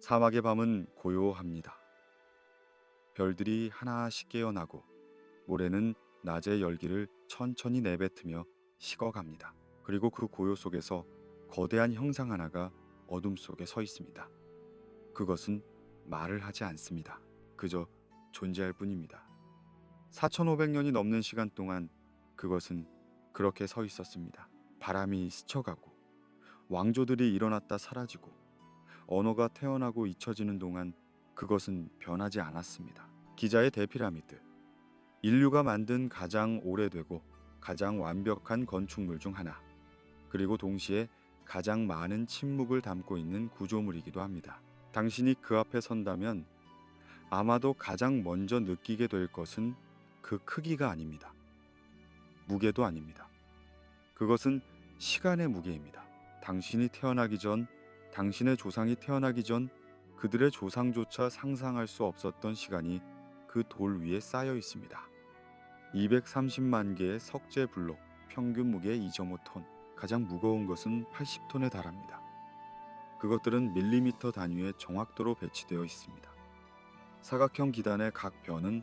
사막의 밤은 고요합니다. 별들이 하나씩 깨어나고 모래는 낮의 열기를 천천히 내뱉으며 식어갑니다. 그리고 그 고요 속에서 거대한 형상 하나가 어둠 속에 서 있습니다. 그것은 말을 하지 않습니다. 그저 존재할 뿐입니다. 4,500년이 넘는 시간 동안 그것은 그렇게 서 있었습니다. 바람이 스쳐가고 왕조들이 일어났다 사라지고 언어가 태어나고 잊혀지는 동안 그것은 변하지 않았습니다. 기자의 대피라미드, 인류가 만든 가장 오래되고 가장 완벽한 건축물 중 하나, 그리고 동시에 가장 많은 침묵을 담고 있는 구조물이기도 합니다. 당신이 그 앞에 선다면 아마도 가장 먼저 느끼게 될 것은 그 크기가 아닙니다. 무게도 아닙니다. 그것은 시간의 무게입니다. 당신이 태어나기 전, 당신의 조상이 태어나기 전 그들의 조상조차 상상할 수 없었던 시간이 그 돌 위에 쌓여 있습니다. 230만 개의 석재 블록, 평균 무게 2.5톤, 가장 무거운 것은 80톤에 달합니다. 그것들은 밀리미터 단위의 정확도로 배치되어 있습니다. 사각형 기단의 각 변은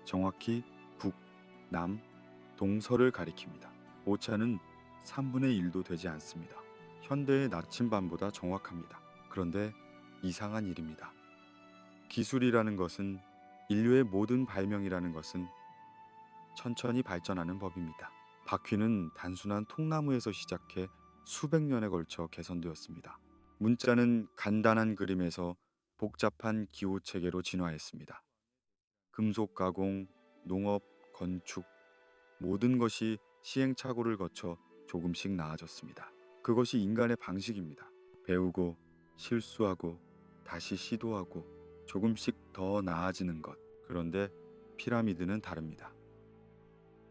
정확히 북, 남, 동서를 가리킵니다. 오차는 3분의 1도 되지 않습니다. 현대의 나침반보다 정확합니다. 그런데 이상한 일입니다. 기술이라는 것은, 인류의 모든 발명이라는 것은 천천히 발전하는 법입니다. 바퀴는 단순한 통나무에서 시작해 수백 년에 걸쳐 개선되었습니다. 문자는 간단한 그림에서 복잡한 기호 체계로 진화했습니다. 금속 가공, 농업, 건축, 모든 것이 시행착오를 거쳐 조금씩 나아졌습니다. 그것이 인간의 방식입니다. 배우고, 실수하고, 다시 시도하고, 조금씩 더 나아지는 것. 그런데 피라미드는 다릅니다.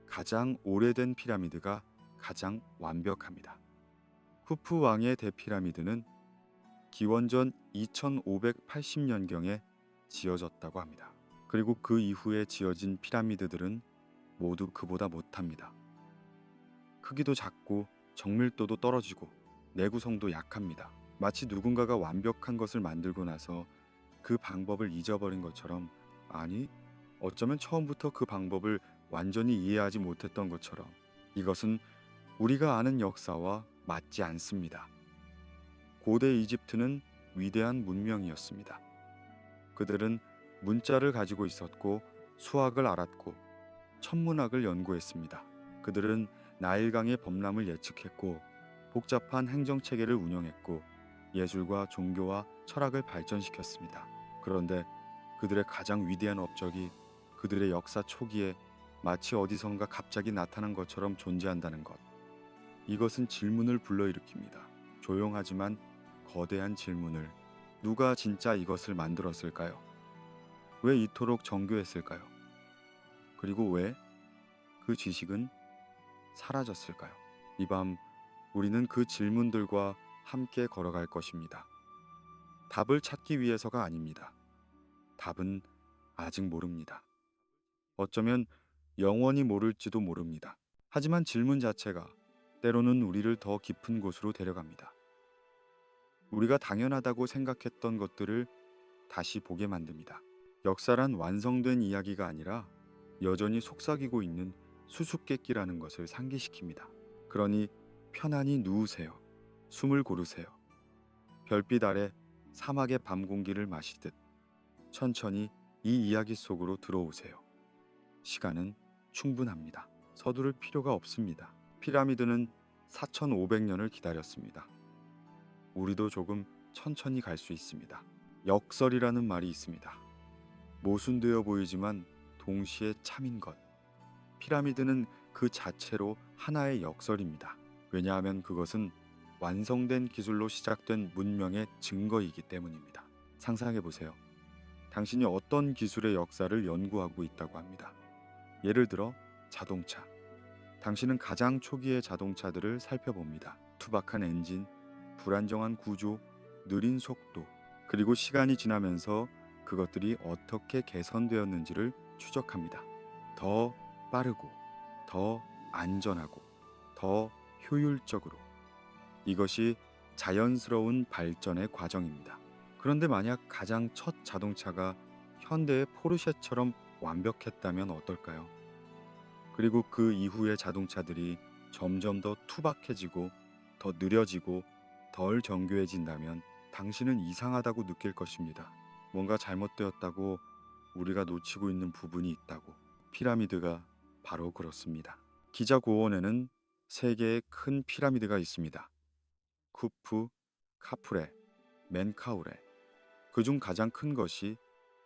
가장 오래된 피라미드가 가장 완벽합니다. 후프 왕의 대피라미드는 기원전 2580년경에 지어졌다고 합니다. 그리고 그 이후에 지어진 피라미드들은 모두 그보다 못합니다. 크기도 작고 정밀도도 떨어지고 내구성도 약합니다. 마치 누군가가 완벽한 것을 만들고 나서 그 방법을 잊어버린 것처럼, 아니, 어쩌면 처음부터 그 방법을 완전히 이해하지 못했던 것처럼, 이것은 우리가 아는 역사와 맞지 않습니다. 고대 이집트는 위대한 문명이었습니다. 그들은 문자를 가지고 있었고 수학을 알았고 천문학을 연구했습니다. 그들은 나일강의 범람을 예측했고 복잡한 행정체계를 운영했고 예술과 종교와 철학을 발전시켰습니다. 그런데 그들의 가장 위대한 업적이 그들의 역사 초기에 마치 어디선가 갑자기 나타난 것처럼 존재한다는 것. 이것은 질문을 불러일으킵니다. 조용하지만 거대한 질문을. 누가 진짜 이것을 만들었을까요? 왜 이토록 정교했을까요? 그리고 왜 그 지식은 사라졌을까요? 이 밤 우리는 그 질문들과 함께 걸어갈 것입니다. 답을 찾기 위해서가 아닙니다. 답은 아직 모릅니다. 어쩌면 영원히 모를지도 모릅니다. 하지만 질문 자체가 때로는 우리를 더 깊은 곳으로 데려갑니다. 우리가 당연하다고 생각했던 것들을 다시 보게 만듭니다. 역사란 완성된 이야기가 아니라 여전히 속삭이고 있는 수수께끼라는 것을 상기시킵니다. 그러니 편안히 누우세요. 숨을 고르세요. 별빛 아래 사막의 밤 공기를 마시듯 천천히 이 이야기 속으로 들어오세요. 시간은 충분합니다. 서두를 필요가 없습니다. 피라미드는 4,500년을 기다렸습니다. 우리도 조금 천천히 갈 수 있습니다. 역설이라는 말이 있습니다. 모순되어 보이지만 동시에 참인 것. 피라미드는 그 자체로 하나의 역설입니다. 왜냐하면 그것은 완성된 기술로 시작된 문명의 증거이기 때문입니다. 상상해 보세요. 당신이 어떤 기술의 역사를 연구하고 있다고 합니다. 예를 들어 자동차. 당신은 가장 초기의 자동차들을 살펴봅니다. 투박한 엔진, 불안정한 구조, 느린 속도, 그리고 시간이 지나면서 그것들이 어떻게 개선되었는지를 추적합니다. 더 빠르고, 더 안전하고, 더 효율적으로. 이것이 자연스러운 발전의 과정입니다. 그런데 만약 가장 첫 자동차가 현대의 포르쉐처럼 완벽했다면 어떨까요? 그리고 그 이후의 자동차들이 점점 더 투박해지고 더 느려지고 덜 정교해진다면 당신은 이상하다고 느낄 것입니다. 뭔가 잘못되었다고, 우리가 놓치고 있는 부분이 있다고. 피라미드가 바로 그렇습니다. 기자 고원에는 세 개의 큰 피라미드가 있습니다. 쿠프, 카프레, 멘카우레. 그중 가장 큰 것이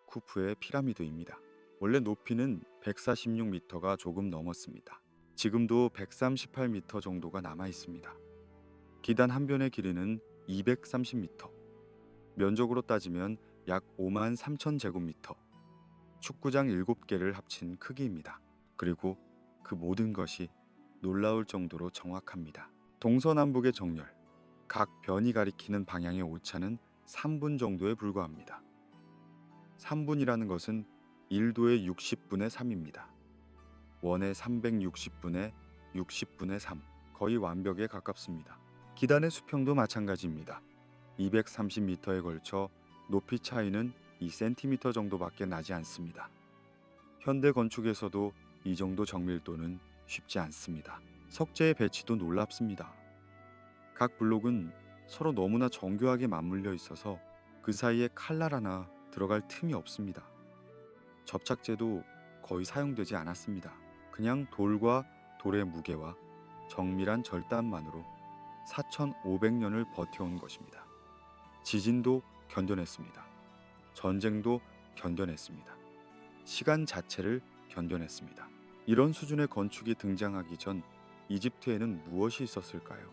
쿠프의 피라미드입니다. 원래 높이는 146m가 조금 넘었습니다. 지금도 138m 정도가 남아 있습니다. 기단 한 변의 길이는 230m. 면적으로 따지면 약 5만 3천 제곱미터. 축구장 7개를 합친 크기입니다. 그리고 그 모든 것이 놀라울 정도로 정확합니다. 동서남북의 정렬, 각 변이 가리키는 방향의 오차는 3분 정도에 불과합니다. 3분이라는 것은 1도의 60분의 3입니다. 원의 360분의 60분의 3, 거의 완벽에 가깝습니다. 기단의 수평도 마찬가지입니다. 230m에 걸쳐 높이 차이는 2cm 정도밖에 나지 않습니다. 현대 건축에서도 이 정도 정밀도는 쉽지 않습니다. 석재의 배치도 놀랍습니다. 각 블록은 서로 너무나 정교하게 맞물려 있어서 그 사이에 칼날 하나 들어갈 틈이 없습니다. 접착제도 거의 사용되지 않았습니다. 그냥 돌과 돌의 무게와 정밀한 절단만으로 4,500년을 버텨온 것입니다. 지진도 견뎌냈습니다. 전쟁도 견뎌냈습니다. 시간 자체를 견뎌냈습니다. 이런 수준의 건축이 등장하기 전 이집트에는 무엇이 있었을까요?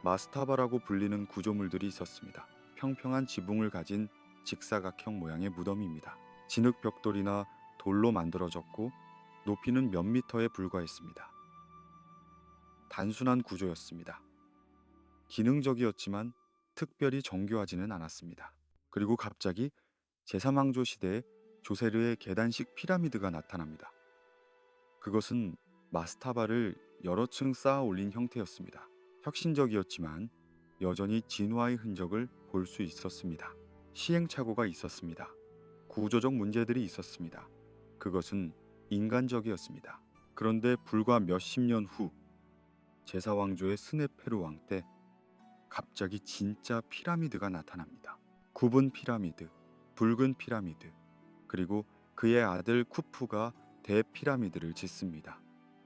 마스타바라고 불리는 구조물들이 있었습니다. 평평한 지붕을 가진 직사각형 모양의 무덤입니다. 진흙 벽돌이나 돌로 만들어졌고 높이는 몇 미터에 불과했습니다. 단순한 구조였습니다. 기능적이었지만 특별히 정교하지는 않았습니다. 그리고 갑자기 제3왕조 시대에 조세르의 계단식 피라미드가 나타납니다. 그것은 마스타바를 여러 층 쌓아 올린 형태였습니다. 혁신적이었지만 여전히 진화의 흔적을 볼 수 있었습니다. 시행착오가 있었습니다. 구조적 문제들이 있었습니다. 그것은 인간적이었습니다. 그런데 불과 몇십 년 후 제사왕조의 스네페르 왕 때 갑자기 진짜 피라미드가 나타납니다. 굽은 피라미드, 붉은 피라미드, 그리고 그의 아들 쿠프가 대피라미드를 짓습니다.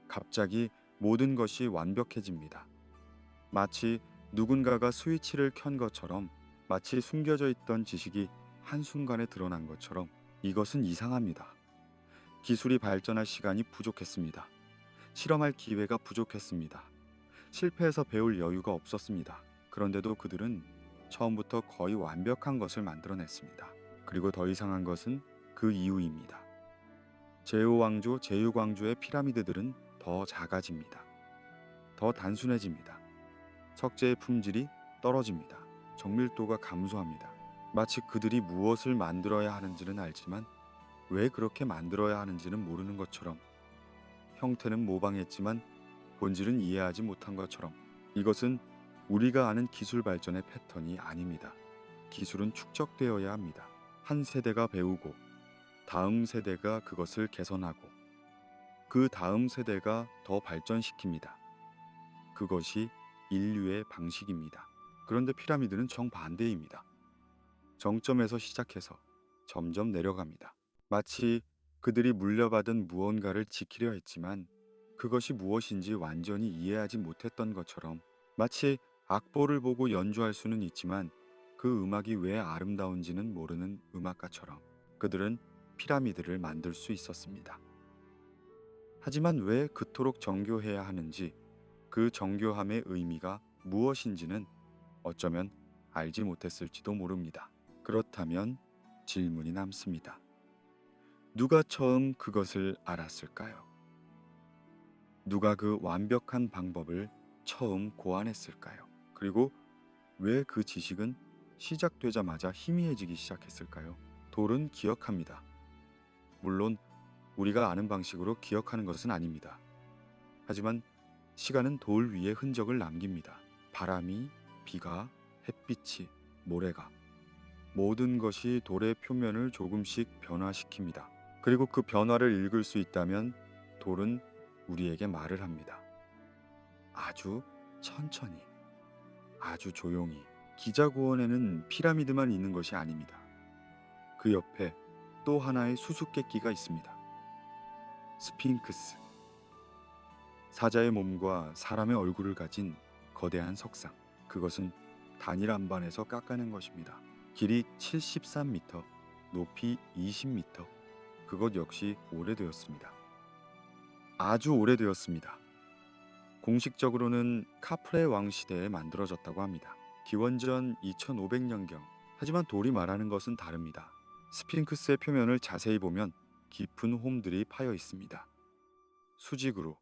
갑자기 모든 것이 완벽해집니다. 마치 누군가가 스위치를 켠 것처럼, 마치 숨겨져 있던 지식이 한순간에 드러난 것처럼. 이것은 이상합니다. 기술이 발전할 시간이 부족했습니다. 실험할 기회가 부족했습니다. 실패해서 배울 여유가 없었습니다. 그런데도 그들은 처음부터 거의 완벽한 것을 만들어냈습니다. 그리고 더 이상한 것은 그 이유입니다. 제5왕조, 제6왕조의 피라미드들은 더 작아집니다. 더 단순해집니다. 석재의 품질이 떨어집니다. 정밀도가 감소합니다. 마치 그들이 무엇을 만들어야 하는지는 알지만 왜 그렇게 만들어야 하는지는 모르는 것처럼. 형태는 모방했지만 본질은 이해하지 못한 것처럼. 이것은 우리가 아는 기술 발전의 패턴이 아닙니다. 기술은 축적되어야 합니다. 한 세대가 배우고 다음 세대가 그것을 개선하고 그 다음 세대가 더 발전시킵니다. 그것이 인류의 방식입니다. 그런데 피라미드는 정반대입니다. 정점에서 시작해서 점점 내려갑니다. 마치 그들이 물려받은 무언가를 지키려 했지만 그것이 무엇인지 완전히 이해하지 못했던 것처럼. 마치 악보를 보고 연주할 수는 있지만 그 음악이 왜 아름다운지는 모르는 음악가처럼 그들은 피라미드를 만들 수 있었습니다. 하지만 왜 그토록 정교해야 하는지, 그 정교함의 의미가 무엇인지는 어쩌면 알지 못했을지도 모릅니다. 그렇다면 질문이 남습니다. 누가 처음 그것을 알았을까요? 누가 그 완벽한 방법을 처음 고안했을까요? 그리고 왜 그 지식은 시작되자마자 희미해지기 시작했을까요? 돌은 기억합니다. 물론 우리가 아는 방식으로 기억하는 것은 아닙니다. 하지만 시간은 돌 위에 흔적을 남깁니다. 바람이, 비가, 햇빛이, 모래가 모든 것이 돌의 표면을 조금씩 변화시킵니다. 그리고 그 변화를 읽을 수 있다면 돌은 우리에게 말을 합니다. 아주 천천히, 아주 조용히. 기자 고원에는 피라미드만 있는 것이 아닙니다. 그 옆에 또 하나의 수수께끼가 있습니다. 스핑크스. 사자의 몸과 사람의 얼굴을 가진 거대한 석상. 그것은 단일 안반에서 깎아낸 것입니다. 길이 73m, 높이 20m. 그것 역시 오래되었습니다. 아주 오래되었습니다. 공식적으로는 카프레 왕 시대에 만들어졌다고 합니다. 기원전 2500년경. 하지만 돌이 말하는 것은 다릅니다. 스핑크스의 표면을 자세히 보면 깊은 홈들이 파여 있습니다. 수직으로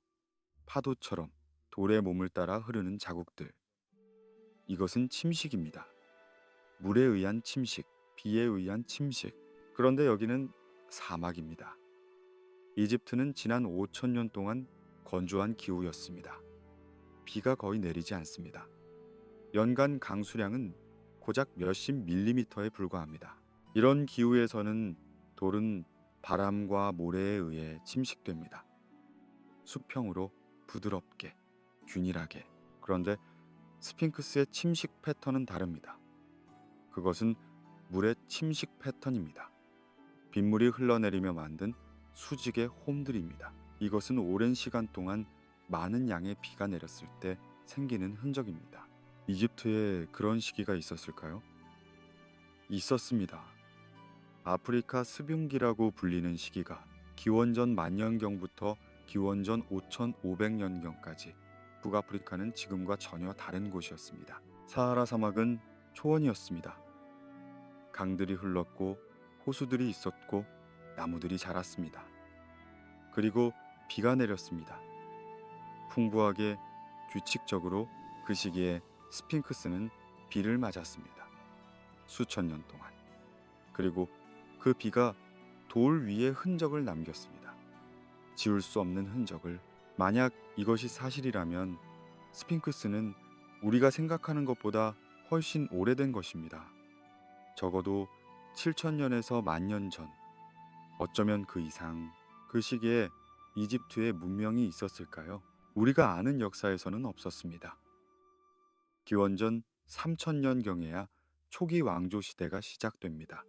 파도처럼 돌의 몸을 따라 흐르는 자국들. 이것은 침식입니다. 물에 의한 침식, 비에 의한 침식. 그런데 여기는 사막입니다. 이집트는 지난 5000년 동안 건조한 기후였습니다. 비가 거의 내리지 않습니다. 연간 강수량은 고작 몇십 밀리미터에 불과합니다. 이런 기후에서는 돌은 바람과 모래에 의해 침식됩니다. 수평으로 부드럽게, 균일하게. 그런데 스핑크스의 침식 패턴은 다릅니다. 그것은 물의 침식 패턴입니다. 빗물이 흘러내리며 만든 수직의 홈들입니다. 이것은 오랜 시간 동안 많은 양의 비가 내렸을 때 생기는 흔적입니다. 이집트에 그런 시기가 있었을까요? 있었습니다. 아프리카 습윤기라고 불리는 시기가 기원전 만년경부터 기원전 5500년경까지. 북아프리카는 지금과 전혀 다른 곳이었습니다. 사하라 사막은 초원이었습니다. 강들이 흘렀고 호수들이 있었고 나무들이 자랐습니다. 그리고 비가 내렸습니다. 풍부하게 규칙적으로 그 시기에 스핑크스는 비를 맞았습니다. 수천 년 동안. 그리고 그 비가 돌 위에 흔적을 남겼습니다. 지울 수 없는 흔적을. 만약 이것이 사실이라면 스핑크스는 우리가 생각하는 것보다 훨씬 오래된 것입니다. 적어도 7000년에서 10,000년 전, 어쩌면 그 이상. 그 시기에 이집트에 문명이 있었을까요? 우리가 아는 역사에서는 없었습니다. 기원전 3000년경에야 초기 왕조 시대가 시작됩니다.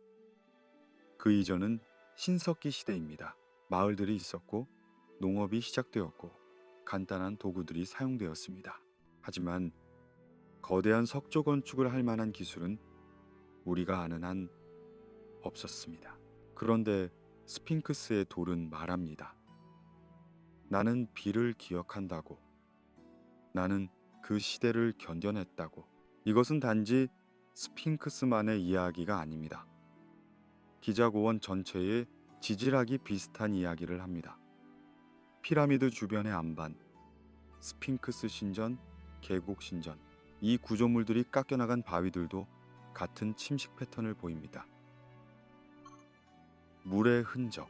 그 이전은 신석기 시대입니다. 마을들이 있었고 농업이 시작되었고 간단한 도구들이 사용되었습니다. 하지만 거대한 석조 건축을 할 만한 기술은 우리가 아는 한 없었습니다. 그런데 스핑크스의 돌은 말합니다. 나는 비를 기억한다고. 나는 그 시대를 견뎌냈다고. 이것은 단지 스핑크스만의 이야기가 아닙니다. 기자고원 전체에 지질학이 비슷한 이야기를 합니다. 피라미드 주변의 안반, 스핑크스 신전, 계곡 신전, 이 구조물들이 깎여나간 바위들도 같은 침식 패턴을 보입니다. 물의 흔적,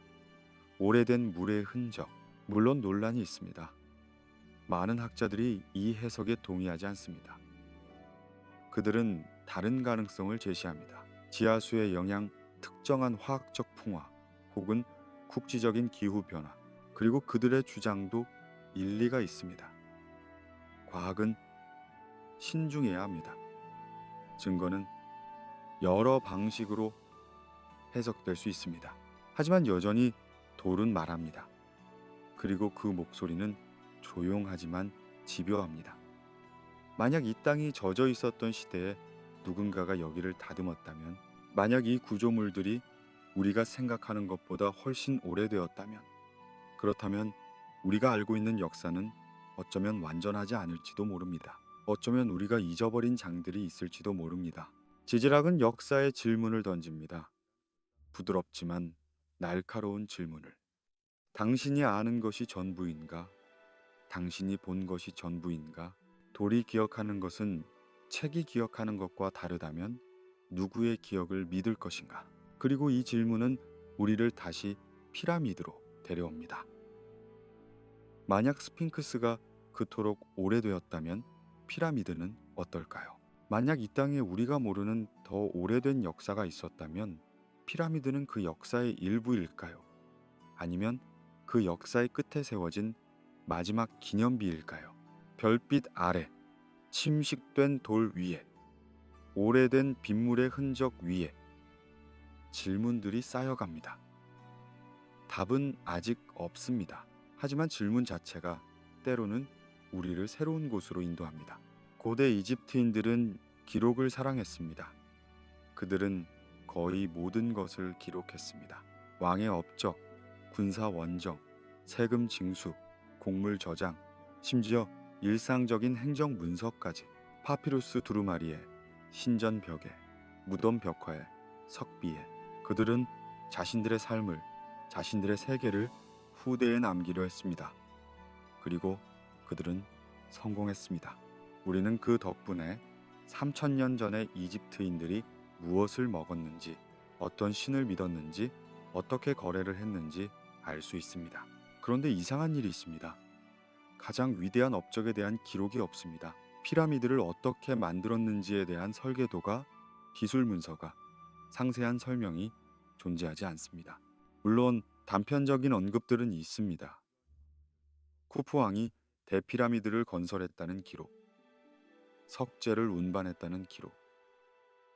오래된 물의 흔적. 물론 논란이 있습니다. 많은 학자들이 이 해석에 동의하지 않습니다. 그들은 다른 가능성을 제시합니다. 지하수의 영향, 특정한 화학적 풍화, 혹은 국지적인 기후 변화. 그리고 그들의 주장도 일리가 있습니다. 과학은 신중해야 합니다. 증거는 여러 방식으로 해석될 수 있습니다. 하지만 여전히 돌은 말합니다. 그리고 그 목소리는 조용하지만 집요합니다. 만약 이 땅이 젖어 있었던 시대에 누군가가 여기를 다듬었다면, 만약 이 구조물들이 우리가 생각하는 것보다 훨씬 오래되었다면, 그렇다면 우리가 알고 있는 역사는 어쩌면 완전하지 않을지도 모릅니다. 어쩌면 우리가 잊어버린 장들이 있을지도 모릅니다. 지질학은 역사의 질문을 던집니다. 부드럽지만 날카로운 질문을. 당신이 아는 것이 전부인가? 당신이 본 것이 전부인가? 돌이 기억하는 것은 책이 기억하는 것과 다르다면 누구의 기억을 믿을 것인가? 그리고 이 질문은 우리를 다시 피라미드로 데려옵니다. 만약 스핑크스가 그토록 오래되었다면 피라미드는 어떨까요? 만약 이 땅에 우리가 모르는 더 오래된 역사가 있었다면 피라미드는 그 역사의 일부일까요? 아니면 그 역사의 끝에 세워진 마지막 기념비일까요? 별빛 아래, 침식된 돌 위에, 오래된 빗물의 흔적 위에 질문들이 쌓여갑니다. 답은 아직 없습니다. 하지만 질문 자체가 때로는 우리를 새로운 곳으로 인도합니다. 고대 이집트인들은 기록을 사랑했습니다. 그들은 거의 모든 것을 기록했습니다. 왕의 업적, 군사 원정, 세금 징수, 곡물 저장, 심지어 일상적인 행정 문서까지. 파피루스 두루마리에, 신전 벽에, 무덤 벽화에, 석비에 그들은 자신들의 삶을, 자신들의 세계를 후대에 남기려 했습니다. 그리고 그들은 성공했습니다. 우리는 그 덕분에 3000년 전의 이집트인들이 무엇을 먹었는지, 어떤 신을 믿었는지, 어떻게 거래를 했는지 알 수 있습니다. 그런데 이상한 일이 있습니다. 가장 위대한 업적에 대한 기록이 없습니다. 피라미드를 어떻게 만들었는지에 대한 설계도가, 기술 문서가, 상세한 설명이 존재하지 않습니다. 물론 단편적인 언급들은 있습니다. 쿠프 왕이 대피라미드를 건설했다는 기록, 석재를 운반했다는 기록,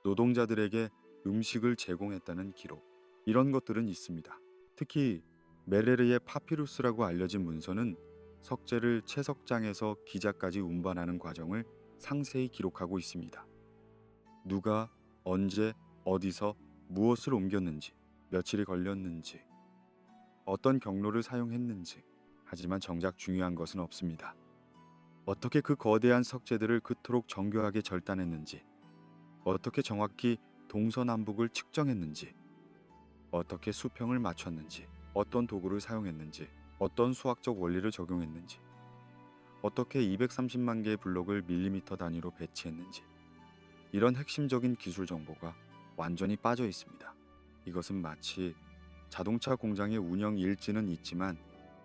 노동자들에게 음식을 제공했다는 기록, 이런 것들은 있습니다. 특히 메레르의 파피루스라고 알려진 문서는 석재를 채석장에서 기자까지 운반하는 과정을 상세히 기록하고 있습니다. 누가 언제 어디서 무엇을 옮겼는지, 며칠이 걸렸는지, 어떤 경로를 사용했는지. 하지만 정작 중요한 것은 없습니다. 어떻게 그 거대한 석재들을 그토록 정교하게 절단했는지, 어떻게 정확히 동서남북을 측정했는지, 어떻게 수평을 맞췄는지, 어떤 도구를 사용했는지, 어떤 수학적 원리를 적용했는지, 어떻게 230만 개의 블록을 밀리미터 단위로 배치했는지, 이런 핵심적인 기술 정보가 완전히 빠져 있습니다. 이것은 마치 자동차 공장의 운영 일지는 있지만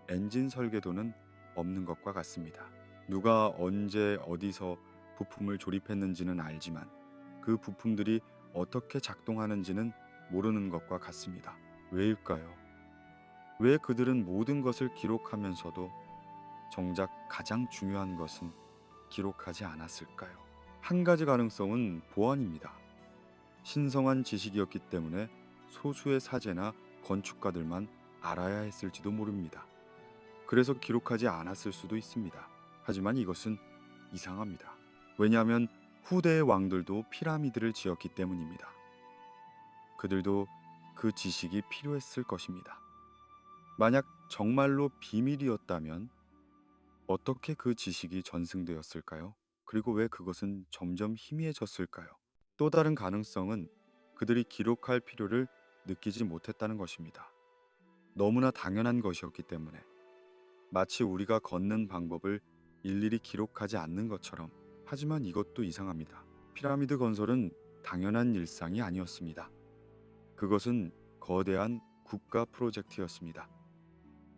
엔진 설계도는 없는 것과 같습니다. 누가 언제 어디서 부품을 조립했는지는 알지만 그 부품들이 어떻게 작동하는지는 모르는 것과 같습니다. 왜일까요? 왜 그들은 모든 것을 기록하면서도 정작 가장 중요한 것은 기록하지 않았을까요? 한 가지 가능성은 보안입니다. 신성한 지식이었기 때문에 소수의 사제나 건축가들만 알아야 했을지도 모릅니다. 그래서 기록하지 않았을 수도 있습니다. 하지만 이것은 이상합니다. 왜냐하면 후대의 왕들도 피라미드를 지었기 때문입니다. 그들도 그 지식이 필요했을 것입니다. 만약 정말로 비밀이었다면 어떻게 그 지식이 전승되었을까요? 그리고 왜 그것은 점점 희미해졌을까요? 또 다른 가능성은 그들이 기록할 필요를 느끼지 못했다는 것입니다. 너무나 당연한 것이었기 때문에. 마치 우리가 걷는 방법을 일일이 기록하지 않는 것처럼. 하지만 이것도 이상합니다. 피라미드 건설은 당연한 일상이 아니었습니다. 그것은 거대한 국가 프로젝트였습니다.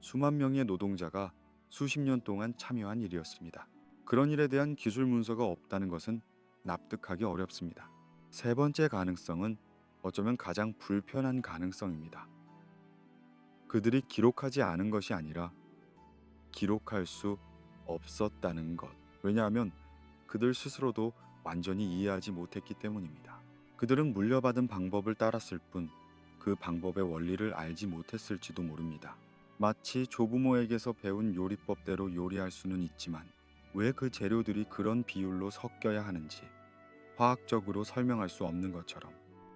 수만 명의 노동자가 수십 년 동안 참여한 일이었습니다. 그런 일에 대한 기술 문서가 없다는 것은 납득하기 어렵습니다. 세 번째 가능성은 어쩌면 가장 불편한 가능성입니다. 그들이 기록하지 않은 것이 아니라 기록할 수 없었다는 것. 왜냐하면 그들 스스로도 완전히 이해하지 못했기 때문입니다. 그들은 물려받은 방법을 따랐을 뿐 그 방법의 원리를 알지 못했을지도 모릅니다. 마치 조부모에게서 배운 요리법대로 요리할 수는 있지만 왜 그 재료들이 그런 비율로 섞여야 하는지 화학적으로 설명할 수 없는 것처럼.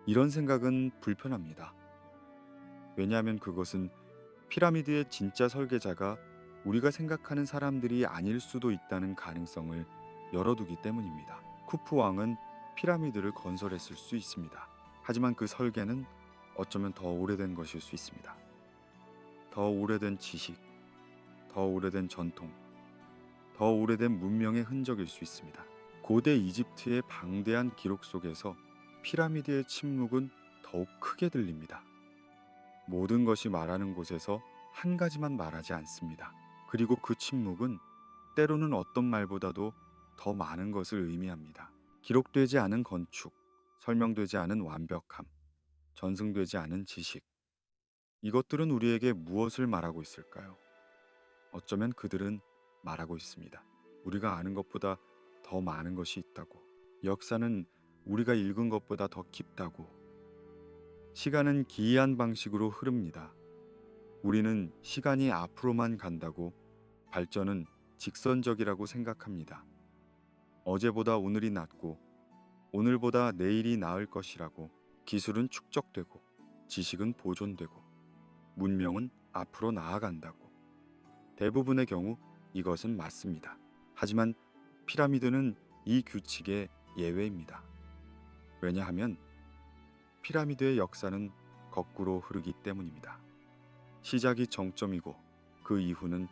이런 생각은 불편합니다. 왜냐하면 그것은 피라미드의 진짜 설계자가 우리가 생각하는 사람들이 아닐 수도 있다는 가능성을 열어두기 때문입니다. 쿠프 왕은 피라미드를 건설했을 수 있습니다. 하지만 그 설계는 어쩌면 더 오래된 것일 수 있습니다. 더 오래된 지식, 더 오래된 전통, 더 오래된 문명의 흔적일 수 있습니다. 고대 이집트의 방대한 기록 속에서 피라미드의 침묵은 더욱 크게 들립니다. 모든 것이 말하는 곳에서 한 가지만 말하지 않습니다. 그리고 그 침묵은 때로는 어떤 말보다도 더 많은 것을 의미합니다. 기록되지 않은 건축, 설명되지 않은 완벽함, 전승되지 않은 지식. 이것들은 우리에게 무엇을 말하고 있을까요? 어쩌면 그들은 말하고 있습니다. 우리가 아는 것보다 더 많은 것이 있다고. 역사는 우리가 읽은 것보다 더 깊다고. 시간은 기이한 방식으로 흐릅니다. 우리는 시간이 앞으로만 간다고, 발전은 직선적이라고 생각합니다. 어제보다 오늘이 낫고 오늘보다 내일이 나을 것이라고. 기술은 축적되고 지식은 보존되고 문명은 앞으로 나아간다고. 대부분의 경우 이것은 맞습니다. 하지만 피라미드는 이 규칙의 예외입니다. 왜냐하면 피라미드의 역사는 거꾸로 흐르기 때문입니다. 시작이 정점이고 그 이후는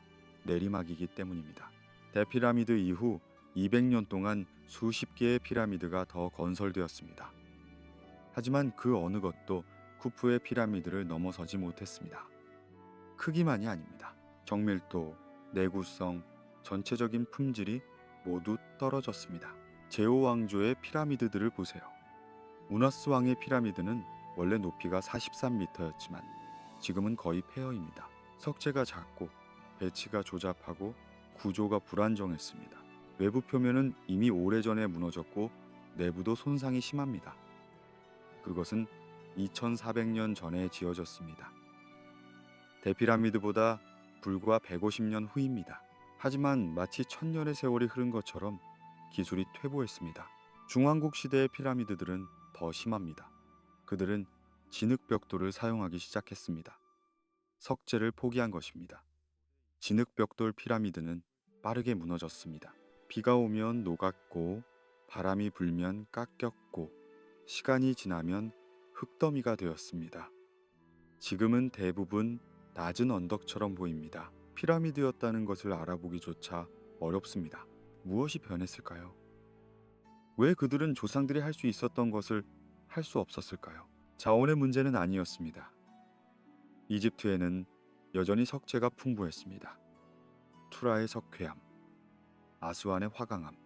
내리막이기 때문입니다. 대피라미드 이후 200년 동안 수십 개의 피라미드가 더 건설되었습니다. 하지만 그 어느 것도 쿠프의 피라미드를 넘어서지 못했습니다. 크기만이 아닙니다. 정밀도, 내구성, 전체적인 품질이 모두 떨어졌습니다. 제오 왕조의 피라미드들을 보세요. 우너스 왕의 피라미드는 원래 높이가 43m였지만 지금은 거의 폐허입니다. 석재가 작고 배치가 조잡하고 구조가 불안정했습니다. 외부 표면은 이미 오래전에 무너졌고 내부도 손상이 심합니다. 그것은 2400년 전에 지어졌습니다. 대피라미드보다 불과 150년 후입니다. 하지만 마치 1000년의 세월이 흐른 것처럼 기술이 퇴보했습니다. 중왕국 시대의 피라미드들은 더 심합니다. 그들은 진흙벽돌을 사용하기 시작했습니다. 석재를 포기한 것입니다. 진흙벽돌 피라미드는 빠르게 무너졌습니다. 비가 오면 녹았고 바람이 불면 깎였고 시간이 지나면 흙더미가 되었습니다. 지금은 대부분 낮은 언덕처럼 보입니다. 피라미드였다는 것을 알아보기조차 어렵습니다. 무엇이 변했을까요? 왜 그들은 조상들이 할 수 있었던 것을 할 수 없었을까요? 자원의 문제는 아니었습니다. 이집트에는 여전히 석재가 풍부했습니다. 투라의 석회암, 아수안의 화강암,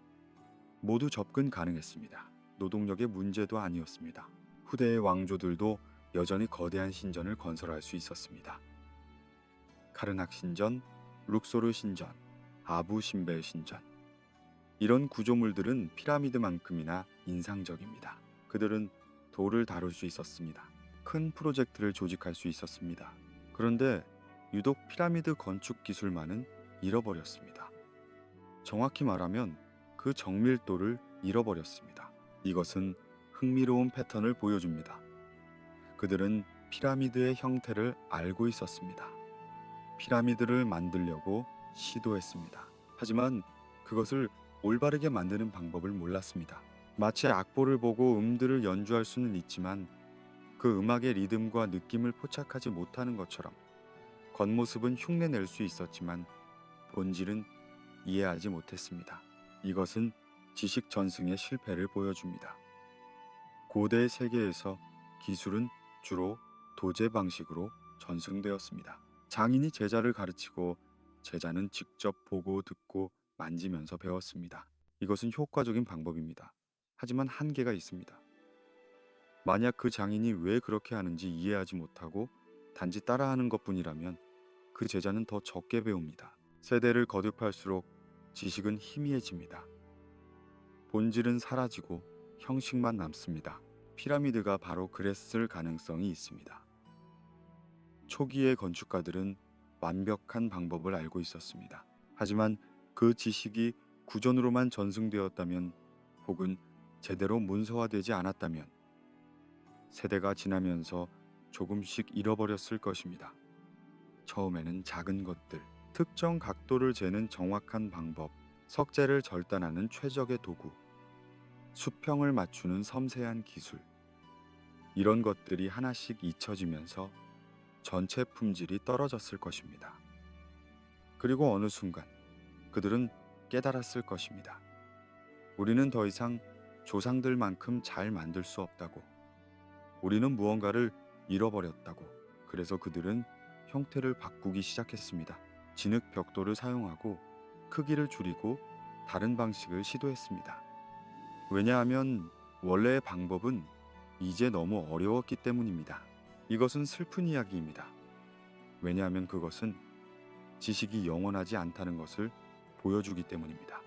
모두 접근 가능했습니다. 노동력의 문제도 아니었습니다. 후대의 왕조들도 여전히 거대한 신전을 건설할 수 있었습니다. 카르낙 신전, 룩소르 신전, 아부 신벨 신전. 이런 구조물들은 피라미드만큼이나 인상적입니다. 그들은 돌을 다룰 수 있었습니다. 큰 프로젝트를 조직할 수 있었습니다. 그런데 유독 피라미드 건축 기술만은 잃어버렸습니다. 정확히 말하면 그 정밀도를 잃어버렸습니다. 이것은 흥미로운 패턴을 보여줍니다. 그들은 피라미드의 형태를 알고 있었습니다. 피라미드를 만들려고 시도했습니다. 하지만 그것을 올바르게 만드는 방법을 몰랐습니다. 마치 악보를 보고 음들을 연주할 수는 있지만 그 음악의 리듬과 느낌을 포착하지 못하는 것처럼 겉모습은 흉내낼 수 있었지만 본질은 이해하지 못했습니다. 이것은 지식 전승의 실패를 보여줍니다. 고대 세계에서 기술은 주로 도제 방식으로 전승되었습니다. 장인이 제자를 가르치고 제자는 직접 보고 듣고 만지면서 배웠습니다. 이것은 효과적인 방법입니다. 하지만 한계가 있습니다. 만약 그 장인이 왜 그렇게 하는지 이해하지 못하고 단지 따라하는 것뿐이라면 그 제자는 더 적게 배웁니다. 세대를 거듭할수록 지식은 희미해집니다. 본질은 사라지고 형식만 남습니다. 피라미드가 바로 그랬을 가능성이 있습니다. 초기의 건축가들은 완벽한 방법을 알고 있었습니다. 하지만 그 지식이 구전으로만 전승되었다면 혹은 제대로 문서화되지 않았다면 세대가 지나면서 조금씩 잃어버렸을 것입니다. 처음에는 작은 것들, 특정 각도를 재는 정확한 방법, 석재를 절단하는 최적의 도구, 수평을 맞추는 섬세한 기술, 이런 것들이 하나씩 잊혀지면서 전체 품질이 떨어졌을 것입니다. 그리고 어느 순간 그들은 깨달았을 것입니다. 우리는 더 이상 조상들만큼 잘 만들 수 없다고. 우리는 무언가를 잃어버렸다고. 그래서 그들은 형태를 바꾸기 시작했습니다. 진흙 벽돌을 사용하고 크기를 줄이고 다른 방식을 시도했습니다. 왜냐하면 원래의 방법은 이제 너무 어려웠기 때문입니다. 이것은 슬픈 이야기입니다. 왜냐하면 그것은 지식이 영원하지 않다는 것을 보여주기 때문입니다.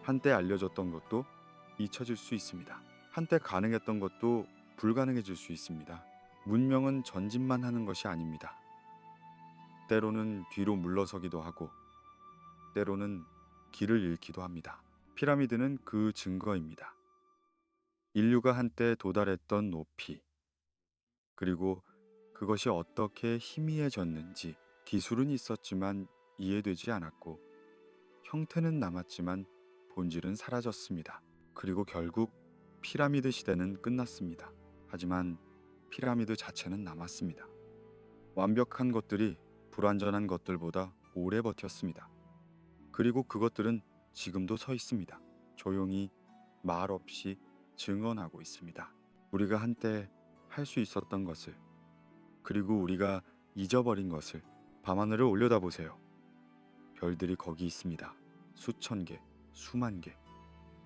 한때 알려졌던 것도 잊혀질 수 있습니다. 한때 가능했던 것도 불가능해질 수 있습니다. 문명은 전진만 하는 것이 아닙니다. 때로는 뒤로 물러서기도 하고 때로는 길을 잃기도 합니다. 피라미드는 그 증거입니다. 인류가 한때 도달했던 높이, 그리고 그것이 어떻게 희미해졌는지. 기술은 있었지만 이해되지 않았고 형태는 남았지만 본질은 사라졌습니다. 그리고 결국 피라미드 시대는 끝났습니다. 하지만 피라미드 자체는 남았습니다. 완벽한 것들이 불완전한 것들보다 오래 버텼습니다. 그리고 그것들은 지금도 서 있습니다. 조용히 말 없이 증언하고 있습니다. 우리가 한때 할 수 있었던 것을, 그리고 우리가 잊어버린 것을. 밤하늘을 올려다보세요. 별들이 거기 있습니다. 수천 개, 수만 개.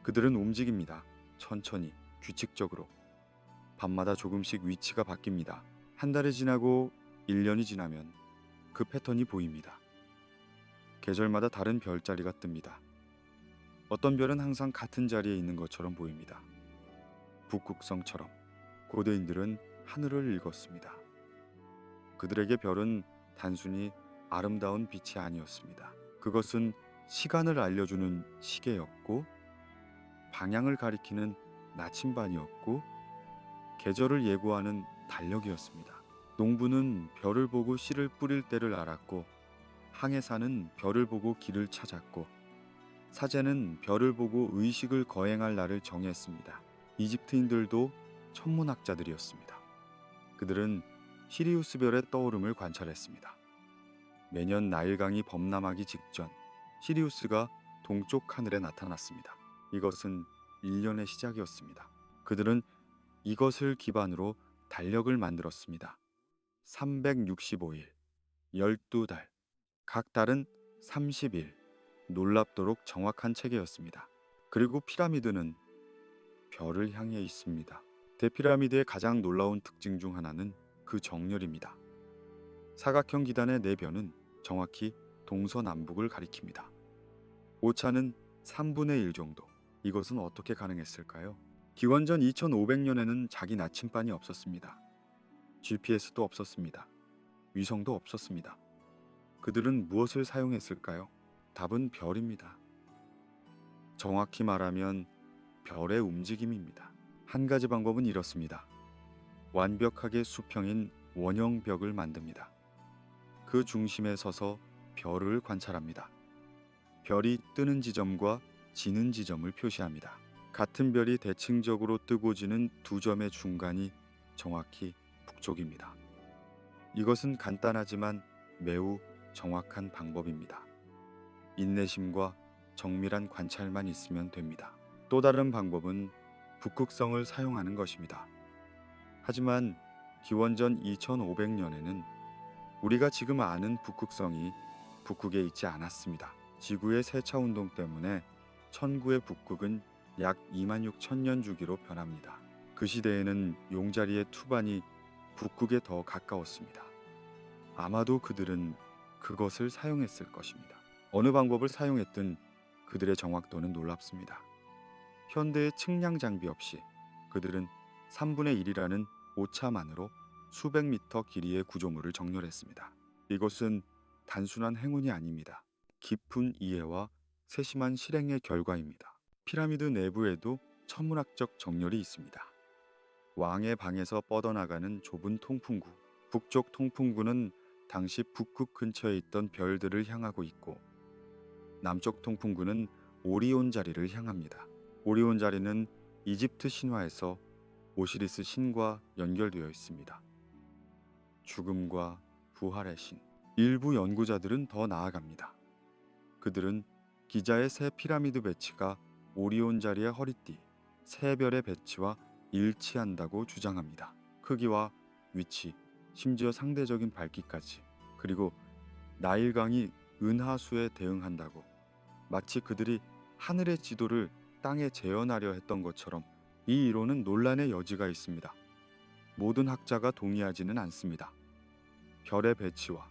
그들은 움직입니다. 천천히, 규칙적으로. 밤마다 조금씩 위치가 바뀝니다. 한 달이 지나고 1년이 지나면 그 패턴이 보입니다. 계절마다 다른 별자리가 뜹니다. 어떤 별은 항상 같은 자리에 있는 것처럼 보입니다. 북극성처럼. 고대인들은 하늘을 읽었습니다. 그들에게 별은 단순히 아름다운 빛이 아니었습니다. 그것은 시간을 알려주는 시계였고, 방향을 가리키는 나침반이었고, 계절을 예고하는 달력이었습니다. 농부는 별을 보고 씨를 뿌릴 때를 알았고, 항해사는 별을 보고 길을 찾았고, 사제는 별을 보고 의식을 거행할 날을 정했습니다. 이집트인들도 천문학자들이었습니다. 그들은 시리우스 별의 떠오름을 관찰했습니다. 매년 나일강이 범람하기 직전 시리우스가 동쪽 하늘에 나타났습니다. 이것은 1년의 시작이었습니다. 그들은 이것을 기반으로 달력을 만들었습니다. 365일, 12달, 각 달은 30일, 놀랍도록 정확한 체계였습니다. 그리고 피라미드는 별을 향해 있습니다. 대피라미드의 가장 놀라운 특징 중 하나는 그 정렬입니다. 사각형 기단의 네 변은 정확히 동서남북을 가리킵니다. 오차는 3분의 1 정도. 이것은 어떻게 가능했을까요? 기원전 2500년에는 자기 나침반이 없었습니다. GPS도 없었습니다. 위성도 없었습니다. 그들은 무엇을 사용했을까요? 답은 별입니다. 정확히 말하면 별의 움직임입니다. 한 가지 방법은 이렇습니다. 완벽하게 수평인 원형벽을 만듭니다. 그 중심에 서서 별을 관찰합니다. 별이 뜨는 지점과 지는 지점을 표시합니다. 같은 별이 대칭적으로 뜨고 지는 두 점의 중간이 정확히 북쪽입니다. 이것은 간단하지만 매우 정확한 방법입니다. 인내심과 정밀한 관찰만 있으면 됩니다. 또 다른 방법은 북극성을 사용하는 것입니다. 하지만 기원전 2500년에는 우리가 지금 아는 북극성이 북극에 있지 않았습니다. 지구의 세차 운동 때문에 천구의 북극은 약 26,000년 주기로 변합니다. 그 시대에는 용자리의 투반이 북극에 더 가까웠습니다. 아마도 그들은 그것을 사용했을 것입니다. 어느 방법을 사용했든 그들의 정확도는 놀랍습니다. 현대의 측량 장비 없이 그들은 3분의 1이라는 오차만으로 수백 미터 길이의 구조물을 정렬했습니다. 이것은 단순한 행운이 아닙니다. 깊은 이해와 세심한 실행의 결과입니다. 피라미드 내부에도 천문학적 정렬이 있습니다. 왕의 방에서 뻗어나가는 좁은 통풍구. 북쪽 통풍구는 당시 북극 근처에 있던 별들을 향하고 있고, 남쪽 통풍구는 오리온 자리를 향합니다. 오리온 자리는 이집트 신화에서 오시리스 신과 연결되어 있습니다. 죽음과 부활의 신. 일부 연구자들은 더 나아갑니다. 그들은 기자의 새 피라미드 배치가 오리온 자리의 허리띠, 새 별의 배치와 일치한다고 주장합니다. 크기와 위치, 심지어 상대적인 밝기까지. 그리고 나일강이 은하수에 대응한다고. 마치 그들이 하늘의 지도를 땅에 재현하려 했던 것처럼 이 이론은 논란의 여지가 있습니다. 모든 학자가 동의하지는 않습니다. 별의 배치와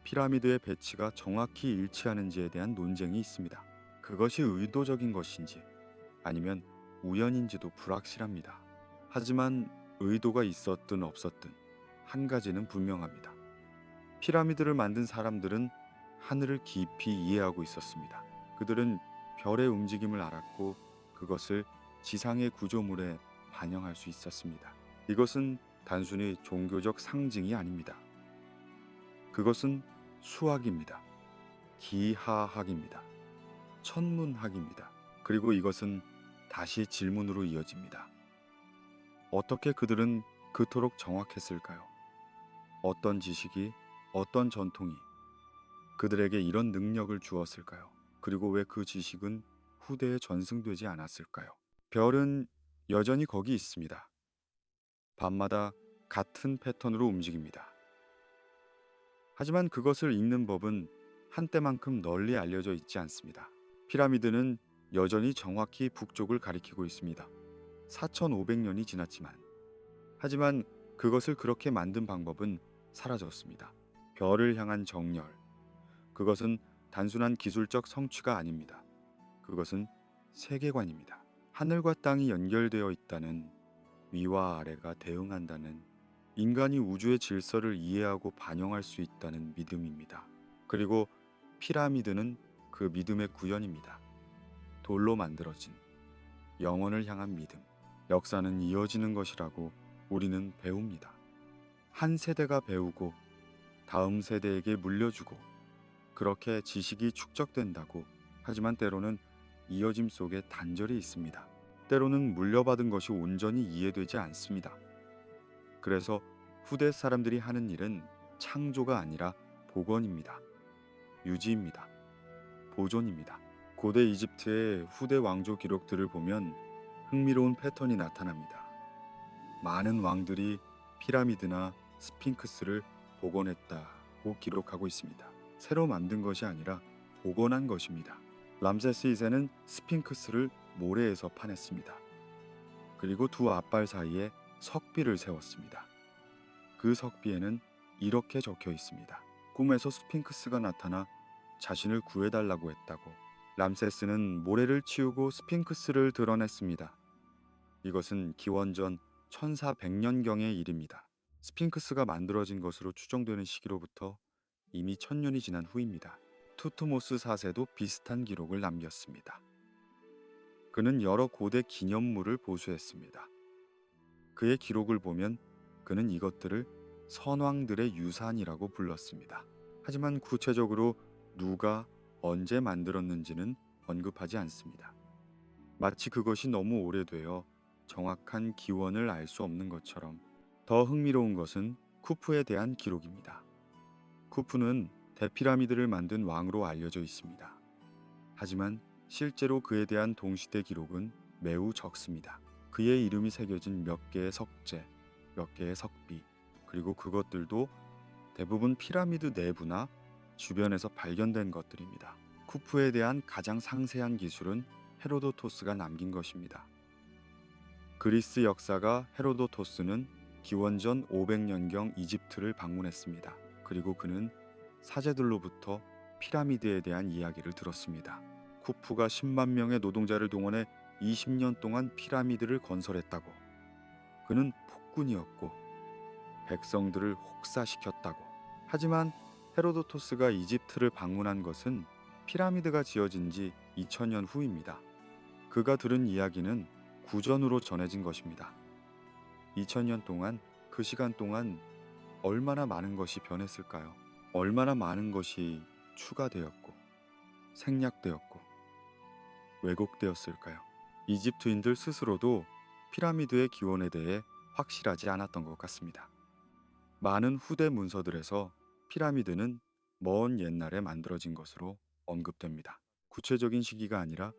피라미드의 배치가 정확히 일치하는지에 대한 논쟁이 있습니다. 그것이 의도적인 것인지 아니면 우연인지도 불확실합니다. 하지만 의도가 있었든 없었든 한 가지는 분명합니다. 피라미드를 만든 사람들은 하늘을 깊이 이해하고 있었습니다. 그들은 별의 움직임을 알았고 그것을 지상의 구조물에 반영할 수 있었습니다. 이것은 단순히 종교적 상징이 아닙니다. 그것은 수학입니다. 기하학입니다. 천문학입니다. 그리고 이것은 다시 질문으로 이어집니다. 어떻게 그들은 그토록 정확했을까요? 어떤 지식이, 어떤 전통이 그들에게 이런 능력을 주었을까요? 그리고 왜 그 지식은 후대에 전승되지 않았을까요? 별은 여전히 거기 있습니다. 밤마다 같은 패턴으로 움직입니다. 하지만 그것을 읽는 법은 한때만큼 널리 알려져 있지 않습니다. 피라미드는 여전히 정확히 북쪽을 가리키고 있습니다. 4,500년이 지났지만, 하지만 그것을 그렇게 만든 방법은 사라졌습니다. 별을 향한 정열, 그것은 단순한 기술적 성취가 아닙니다. 그것은 세계관입니다. 하늘과 땅이 연결되어 있다는, 위와 아래가 대응한다는, 인간이 우주의 질서를 이해하고 반영할 수 있다는 믿음입니다. 그리고 피라미드는 그 믿음의 구현입니다. 돌로 만들어진 영혼을 향한 믿음. 역사는 이어지는 것이라고 우리는 배웁니다. 한 세대가 배우고 다음 세대에게 물려주고 그렇게 지식이 축적된다고. 하지만 때로는 이어짐 속에 단절이 있습니다. 때로는 물려받은 것이 온전히 이해되지 않습니다. 그래서 후대 사람들이 하는 일은 창조가 아니라 복원입니다. 유지입니다. 보존입니다. 고대 이집트의 후대 왕조 기록들을 보면 흥미로운 패턴이 나타납니다. 많은 왕들이 피라미드나 스핑크스를 복원했다고 기록하고 있습니다. 새로 만든 것이 아니라 복원한 것입니다. 람세스 2세는 스핑크스를 모래에서 파냈습니다. 그리고 두 앞발 사이에 석비를 세웠습니다. 그 석비에는 이렇게 적혀 있습니다. 꿈에서 스핑크스가 나타나 자신을 구해달라고 했다고. 람세스는 모래를 치우고 스핑크스를 드러냈습니다. 이것은 기원전 1400년경의 일입니다. 스핑크스가 만들어진 것으로 추정되는 시기로부터 이미 1000년이 지난 후입니다. 투트모스 4세도 비슷한 기록을 남겼습니다. 그는 여러 고대 기념물을 보수했습니다. 그의 기록을 보면 그는 이것들을 선왕들의 유산이라고 불렀습니다. 하지만 구체적으로 누가 언제 만들었는지는 언급하지 않습니다. 마치 그것이 너무 오래되어 정확한 기원을 알 수 없는 것처럼. 더 흥미로운 것은 쿠프에 대한 기록입니다. 쿠프는 대피라미드를 만든 왕으로 알려져 있습니다. 하지만 실제로 그에 대한 동시대 기록은 매우 적습니다. 그의 이름이 새겨진 몇 개의 석재, 몇 개의 석비, 그리고 그것들도 대부분 피라미드 내부나 주변에서 발견된 것들입니다. 쿠프에 대한 가장 상세한 기술은 헤로도토스가 남긴 것입니다. 그리스 역사가 헤로도토스는 기원전 500년경 이집트를 방문했습니다. 그리고 그는 사제들로부터 피라미드에 대한 이야기를 들었습니다. 쿠프가 10만 명의 노동자를 동원해 20년 동안 피라미드를 건설했다고. 그는 폭군이었고 백성들을 혹사시켰다고. 하지만 헤로도토스가 이집트를 방문한 것은 피라미드가 지어진 지 2000년 후입니다. 그가 들은 이야기는 구전으로 전해진 것입니다. 2000년 동안, 그 시간 동안 얼마나 많은 것이 변했을까요? 얼마나 많은 것이 추가되었고 생략되었고 왜곡되었을까요? 이집트인들 스스로도 피라미드의 기원에 대해 확실하지 않았던 것 같습니다. 많은 후대 문서들에서 피라미드는 먼 옛날에 만들어진 것으로 언급됩니다. 구체적인 시기가 아니라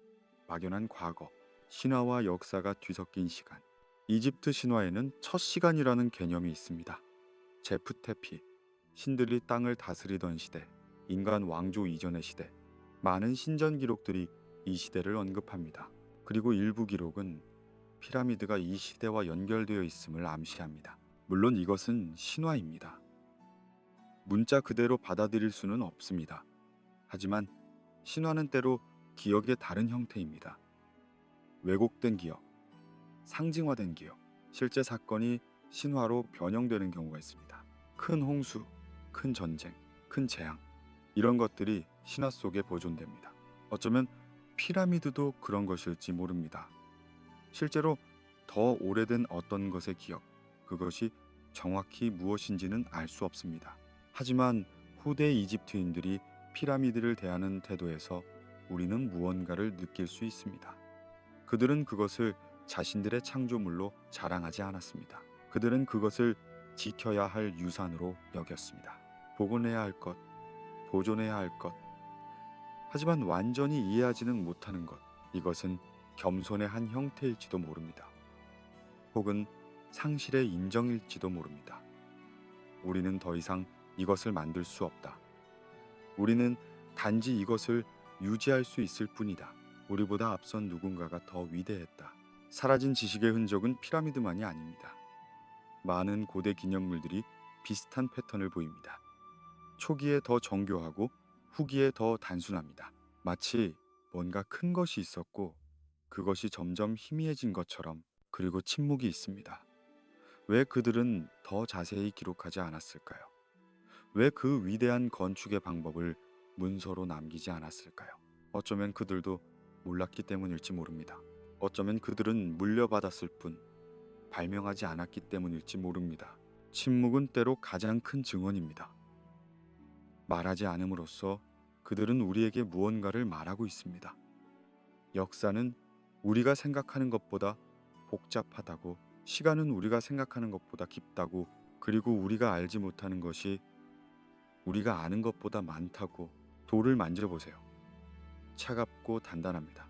막연한 과거, 신화와 역사가 뒤섞인 시간. 이집트 신화에는 첫 시간이라는 개념이 있습니다. 제프테피, 신들이 땅을 다스리던 시대, 인간 왕조 이전의 시대. 많은 신전 기록들이 이 시대를 언급합니다. 그리고 일부 기록은 피라미드가 이 시대와 연결되어 있음을 암시합니다. 물론 이것은 신화입니다. 문자 그대로 받아들일 수는 없습니다. 하지만 신화는 때로 기억의 다른 형태입니다. 왜곡된 기억, 상징화된 기억, 실제 사건이 신화로 변형되는 경우가 있습니다. 큰 홍수, 큰 전쟁, 큰 재앙, 이런 것들이 신화 속에 보존됩니다. 어쩌면 피라미드도 그런 것일지 모릅니다. 실제로 더 오래된 어떤 것의 기억, 그것이 정확히 무엇인지는 알 수 없습니다. 하지만 후대 이집트인들이 피라미드를 대하는 태도에서 우리는 무언가를 느낄 수 있습니다. 그들은 그것을 자신들의 창조물로 자랑하지 않았습니다. 그들은 그것을 지켜야 할 유산으로 여겼습니다. 복원해야 할 것, 보존해야 할 것. 하지만 완전히 이해하지는 못하는 것. 이것은 겸손의 한 형태일지도 모릅니다. 혹은 상실의 인정일지도 모릅니다. 우리는 더 이상 이것을 만들 수 없다. 우리는 단지 이것을 유지할 수 있을 뿐이다. 우리보다 앞선 누군가가 더 위대했다. 사라진 지식의 흔적은 피라미드만이 아닙니다. 많은 고대 기념물들이 비슷한 패턴을 보입니다. 초기에 더 정교하고 후기에 더 단순합니다. 마치 뭔가 큰 것이 있었고 그것이 점점 희미해진 것처럼. 그리고 침묵이 있습니다. 왜 그들은 더 자세히 기록하지 않았을까요? 왜 그 위대한 건축의 방법을 문서로 남기지 않았을까요? 어쩌면 그들도 몰랐기 때문일지 모릅니다. 어쩌면 그들은 물려받았을 뿐 발명하지 않았기 때문일지 모릅니다. 침묵은 때로 가장 큰 증언입니다. 말하지 않음으로써 그들은 우리에게 무언가를 말하고 있습니다. 역사는 우리가 생각하는 것보다 복잡하다고, 시간은 우리가 생각하는 것보다 깊다고, 그리고 우리가 알지 못하는 것이 우리가 아는 것보다 많다고. 돌을 만져보세요. 차갑고 단단합니다.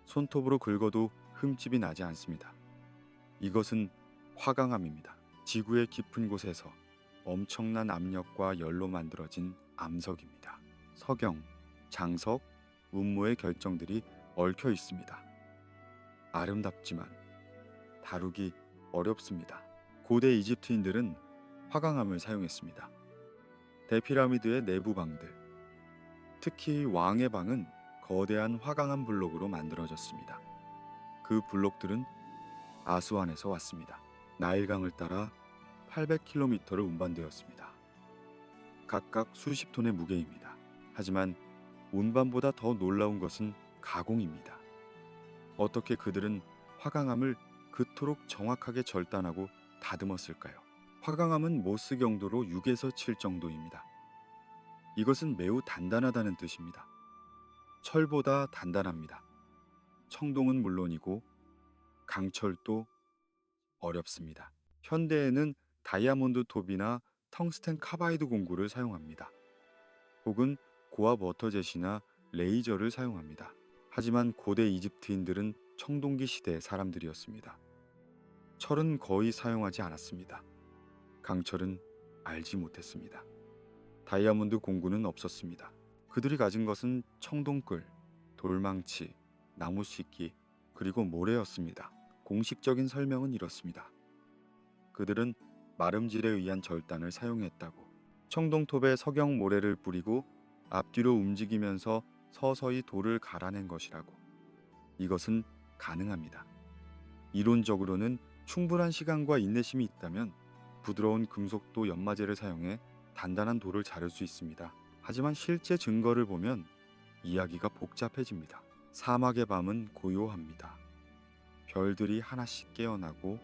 손톱으로 긁어도 흠집이 나지 않습니다. 이것은 화강암입니다. 지구의 깊은 곳에서 엄청난 압력과 열로 만들어진 암석입니다. 석영, 장석, 운모의 결정들이 얽혀 있습니다. 아름답지만 다루기 어렵습니다. 고대 이집트인들은 화강암을 사용했습니다. 대피라미드의 내부 방들, 특히 왕의 방은 거대한 화강암 블록으로 만들어졌습니다. 그 블록들은 아수안에서 왔습니다. 나일강을 따라 800km를 운반되었습니다. 각각 수십 톤의 무게입니다. 하지만 운반보다 더 놀라운 것은 가공입니다. 어떻게 그들은 화강암을 그토록 정확하게 절단하고 다듬었을까요? 화강암은 모스 경도로 6에서 7 정도입니다. 이것은 매우 단단하다는 뜻입니다. 철보다 단단합니다. 청동은 물론이고 강철도 어렵습니다. 현대에는 다이아몬드 톱이나 텅스텐 카바이드 공구를 사용합니다. 혹은 고압 워터젯이나 레이저를 사용합니다. 하지만 고대 이집트인들은 청동기 시대의 사람들이었습니다. 철은 거의 사용하지 않았습니다. 강철은 알지 못했습니다. 다이아몬드 공구는 없었습니다. 그들이 가진 것은 청동끌, 돌망치, 나무 씻기, 그리고 모래였습니다. 공식적인 설명은 이렇습니다. 그들은 마름질에 의한 절단을 사용했다고. 청동톱에 석영 모래를 뿌리고 앞뒤로 움직이면서 서서히 돌을 갈아낸 것이라고. 이것은 가능합니다. 이론적으로는 충분한 시간과 인내심이 있다면 부드러운 금속도 연마제를 사용해 단단한 돌을 자를 수 있습니다. 하지만 실제 증거를 보면 이야기가 복잡해집니다. 사막의 밤은 고요합니다. 별들이 하나씩 깨어나고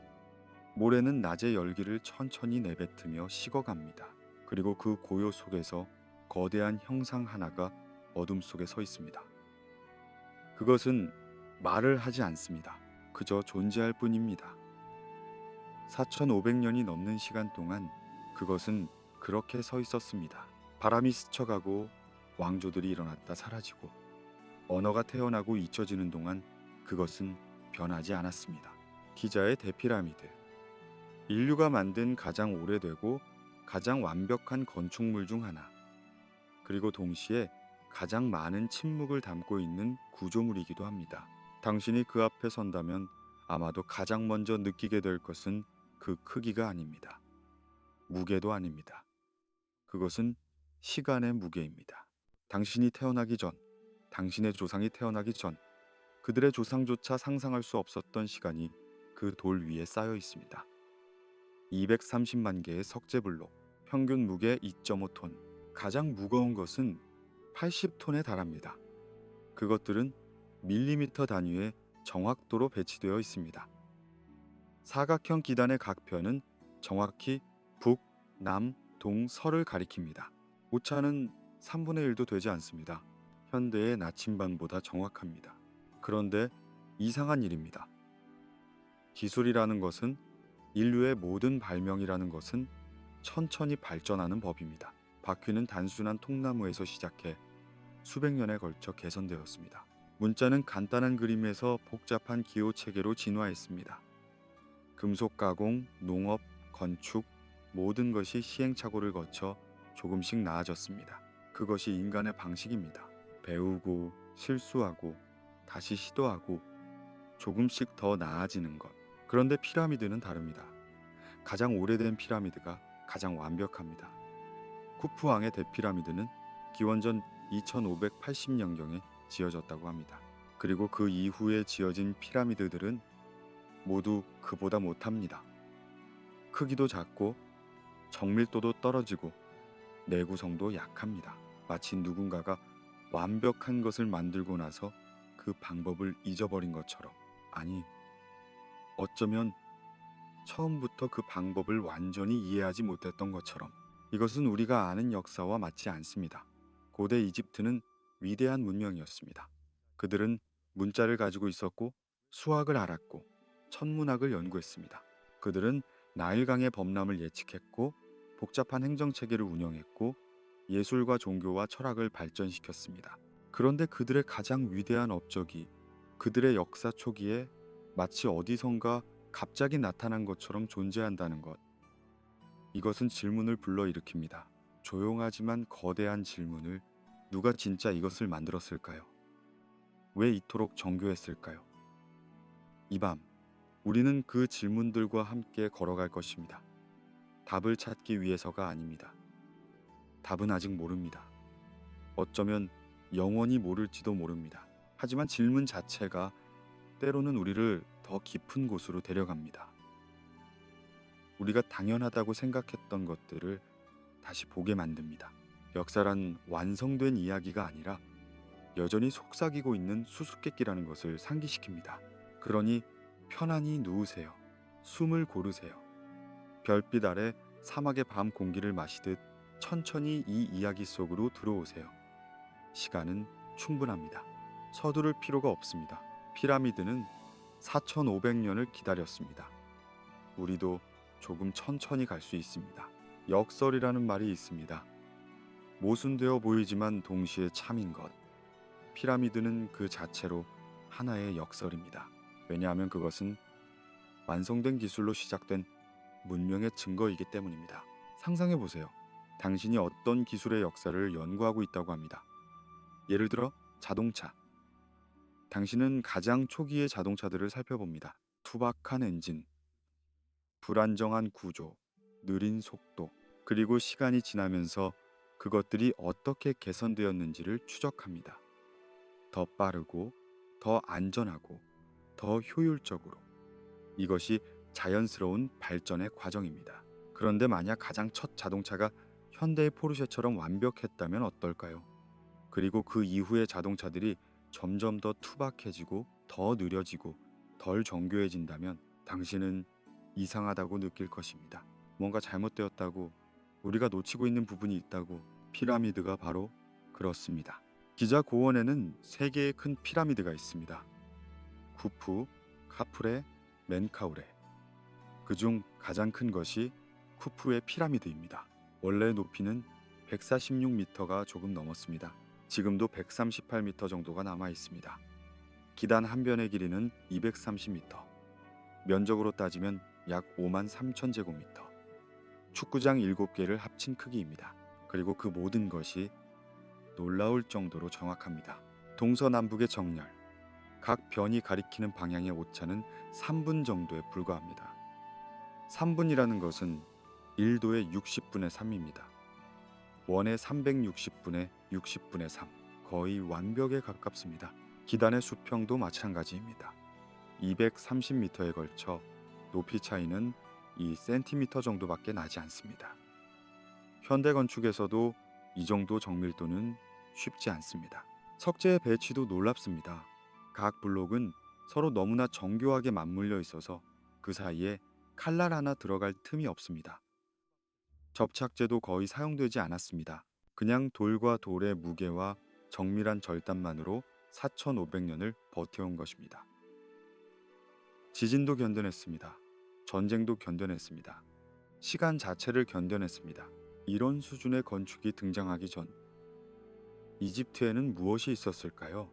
모래는 낮의 열기를 천천히 내뱉으며 식어갑니다. 그리고 그 고요 속에서 거대한 형상 하나가 어둠 속에 서 있습니다. 그것은 말을 하지 않습니다. 그저 존재할 뿐입니다. 4,500년이 넘는 시간 동안 그것은 그렇게 서 있었습니다. 바람이 스쳐가고 왕조들이 일어났다 사라지고 언어가 태어나고 잊혀지는 동안 그것은 변하지 않았습니다. 기자의 대피라미드. 인류가 만든 가장 오래되고 가장 완벽한 건축물 중 하나. 그리고 동시에 가장 많은 침묵을 담고 있는 구조물이기도 합니다. 당신이 그 앞에 선다면 아마도 가장 먼저 느끼게 될 것은 그 크기가 아닙니다. 무게도 아닙니다. 그것은 시간의 무게입니다. 당신이 태어나기 전, 당신의 조상이 태어나기 전, 그들의 조상조차 상상할 수 없었던 시간이 그 돌 위에 쌓여 있습니다. 230만 개의 석재블록, 평균 무게 2.5톤, 가장 무거운 것은 80톤에 달합니다. 그것들은 밀리미터 단위의 정확도로 배치되어 있습니다. 사각형 기단의 각 편은 정확히 북, 남, 동, 서를 가리킵니다. 오차는 3분의 1도 되지 않습니다. 현대의 나침반보다 정확합니다. 그런데 이상한 일입니다. 기술이라는 것은, 인류의 모든 발명이라는 것은 천천히 발전하는 법입니다. 바퀴는 단순한 통나무에서 시작해 수백 년에 걸쳐 개선되었습니다. 문자는 간단한 그림에서 복잡한 기호 체계로 진화했습니다. 금속 가공, 농업, 건축, 모든 것이 시행착오를 거쳐 조금씩 나아졌습니다. 그것이 인간의 방식입니다. 배우고, 실수하고, 다시 시도하고, 조금씩 더 나아지는 것. 그런데 피라미드는 다릅니다. 가장 오래된 피라미드가 가장 완벽합니다. 쿠프왕의 대피라미드는 기원전 2580년경에 지어졌다고 합니다. 그리고 그 이후에 지어진 피라미드들은 모두 그보다 못합니다. 크기도 작고 정밀도도 떨어지고 내구성도 약합니다. 마치 누군가가 완벽한 것을 만들고 나서 그 방법을 잊어버린 것처럼. 아니, 어쩌면 처음부터 그 방법을 완전히 이해하지 못했던 것처럼. 이것은 우리가 아는 역사와 맞지 않습니다. 고대 이집트는 위대한 문명이었습니다. 그들은 문자를 가지고 있었고 수학을 알았고 천문학을 연구했습니다. 그들은 나일강의 범람을 예측했고 복잡한 행정체계를 운영했고 예술과 종교와 철학을 발전시켰습니다. 그런데 그들의 가장 위대한 업적이 그들의 역사 초기에 마치 어디선가 갑자기 나타난 것처럼 존재한다는 것. 이것은 질문을 불러일으킵니다. 조용하지만 거대한 질문을. 누가 진짜 이것을 만들었을까요? 왜 이토록 정교했을까요? 이 밤, 우리는 그 질문들과 함께 걸어갈 것입니다. 답을 찾기 위해서가 아닙니다. 답은 아직 모릅니다. 어쩌면 영원히 모를지도 모릅니다. 하지만 질문 자체가 때로는 우리를 더 깊은 곳으로 데려갑니다. 우리가 당연하다고 생각했던 것들을 다시 보게 만듭니다. 역사란 완성된 이야기가 아니라 여전히 속삭이고 있는 수수께끼라는 것을 상기시킵니다. 그러니 편안히 누우세요. 숨을 고르세요. 별빛 아래 사막의 밤 공기를 마시듯 천천히 이 이야기 속으로 들어오세요. 시간은 충분합니다. 서두를 필요가 없습니다. 피라미드는 4,500년을 기다렸습니다. 우리도 조금 천천히 갈 수 있습니다. 역설이라는 말이 있습니다. 모순되어 보이지만 동시에 참인 것. 피라미드는 그 자체로 하나의 역설입니다. 왜냐하면 그것은 완성된 기술로 시작된 문명의 증거이기 때문입니다. 상상해 보세요. 당신이 어떤 기술의 역사를 연구하고 있다고 합니다. 예를 들어 자동차. 당신은 가장 초기의 자동차들을 살펴봅니다. 투박한 엔진, 불안정한 구조, 느린 속도, 그리고 시간이 지나면서 그것들이 어떻게 개선되었는지를 추적합니다. 더 빠르고, 더 안전하고, 더 효율적으로. 이것이 자연스러운 발전의 과정입니다. 그런데 만약 가장 첫 자동차가 현대의 포르쉐처럼 완벽했다면 어떨까요? 그리고 그 이후의 자동차들이 점점 더 투박해지고 더 느려지고 덜 정교해진다면 당신은 이상하다고 느낄 것입니다. 뭔가 잘못되었다고, 우리가 놓치고 있는 부분이 있다고. 피라미드가 바로 그렇습니다. 기자 고원에는 세 개의 큰 피라미드가 있습니다. 쿠프, 카프레, 멘카우레. 그중 가장 큰 것이 쿠프의 피라미드입니다. 원래 높이는 146m가 조금 넘었습니다. 지금도 138m 정도가 남아 있습니다. 기단 한 변의 길이는 230m. 면적으로 따지면 약 5만 3천 제곱미터. 축구장 7개를 합친 크기입니다. 그리고 그 모든 것이 놀라울 정도로 정확합니다. 동서남북의 정렬, 각 변이 가리키는 방향의 오차는 3분 정도에 불과합니다. 3분이라는 것은 1도의 60분의 3입니다. 원의 360분의 60분의 3, 거의 완벽에 가깝습니다. 기단의 수평도 마찬가지입니다. 230m에 걸쳐 높이 차이는 2cm 정도밖에 나지 않습니다. 현대 건축에서도 이 정도 정밀도는 쉽지 않습니다. 석재의 배치도 놀랍습니다. 각 블록은 서로 너무나 정교하게 맞물려 있어서 그 사이에 칼날 하나 들어갈 틈이 없습니다. 접착제도 거의 사용되지 않았습니다. 그냥 돌과 돌의 무게와 정밀한 절단만으로 4,500년을 버텨온 것입니다. 지진도 견뎌냈습니다. 전쟁도 견뎌냈습니다. 시간 자체를 견뎌냈습니다. 이런 수준의 건축이 등장하기 전 이집트에는 무엇이 있었을까요?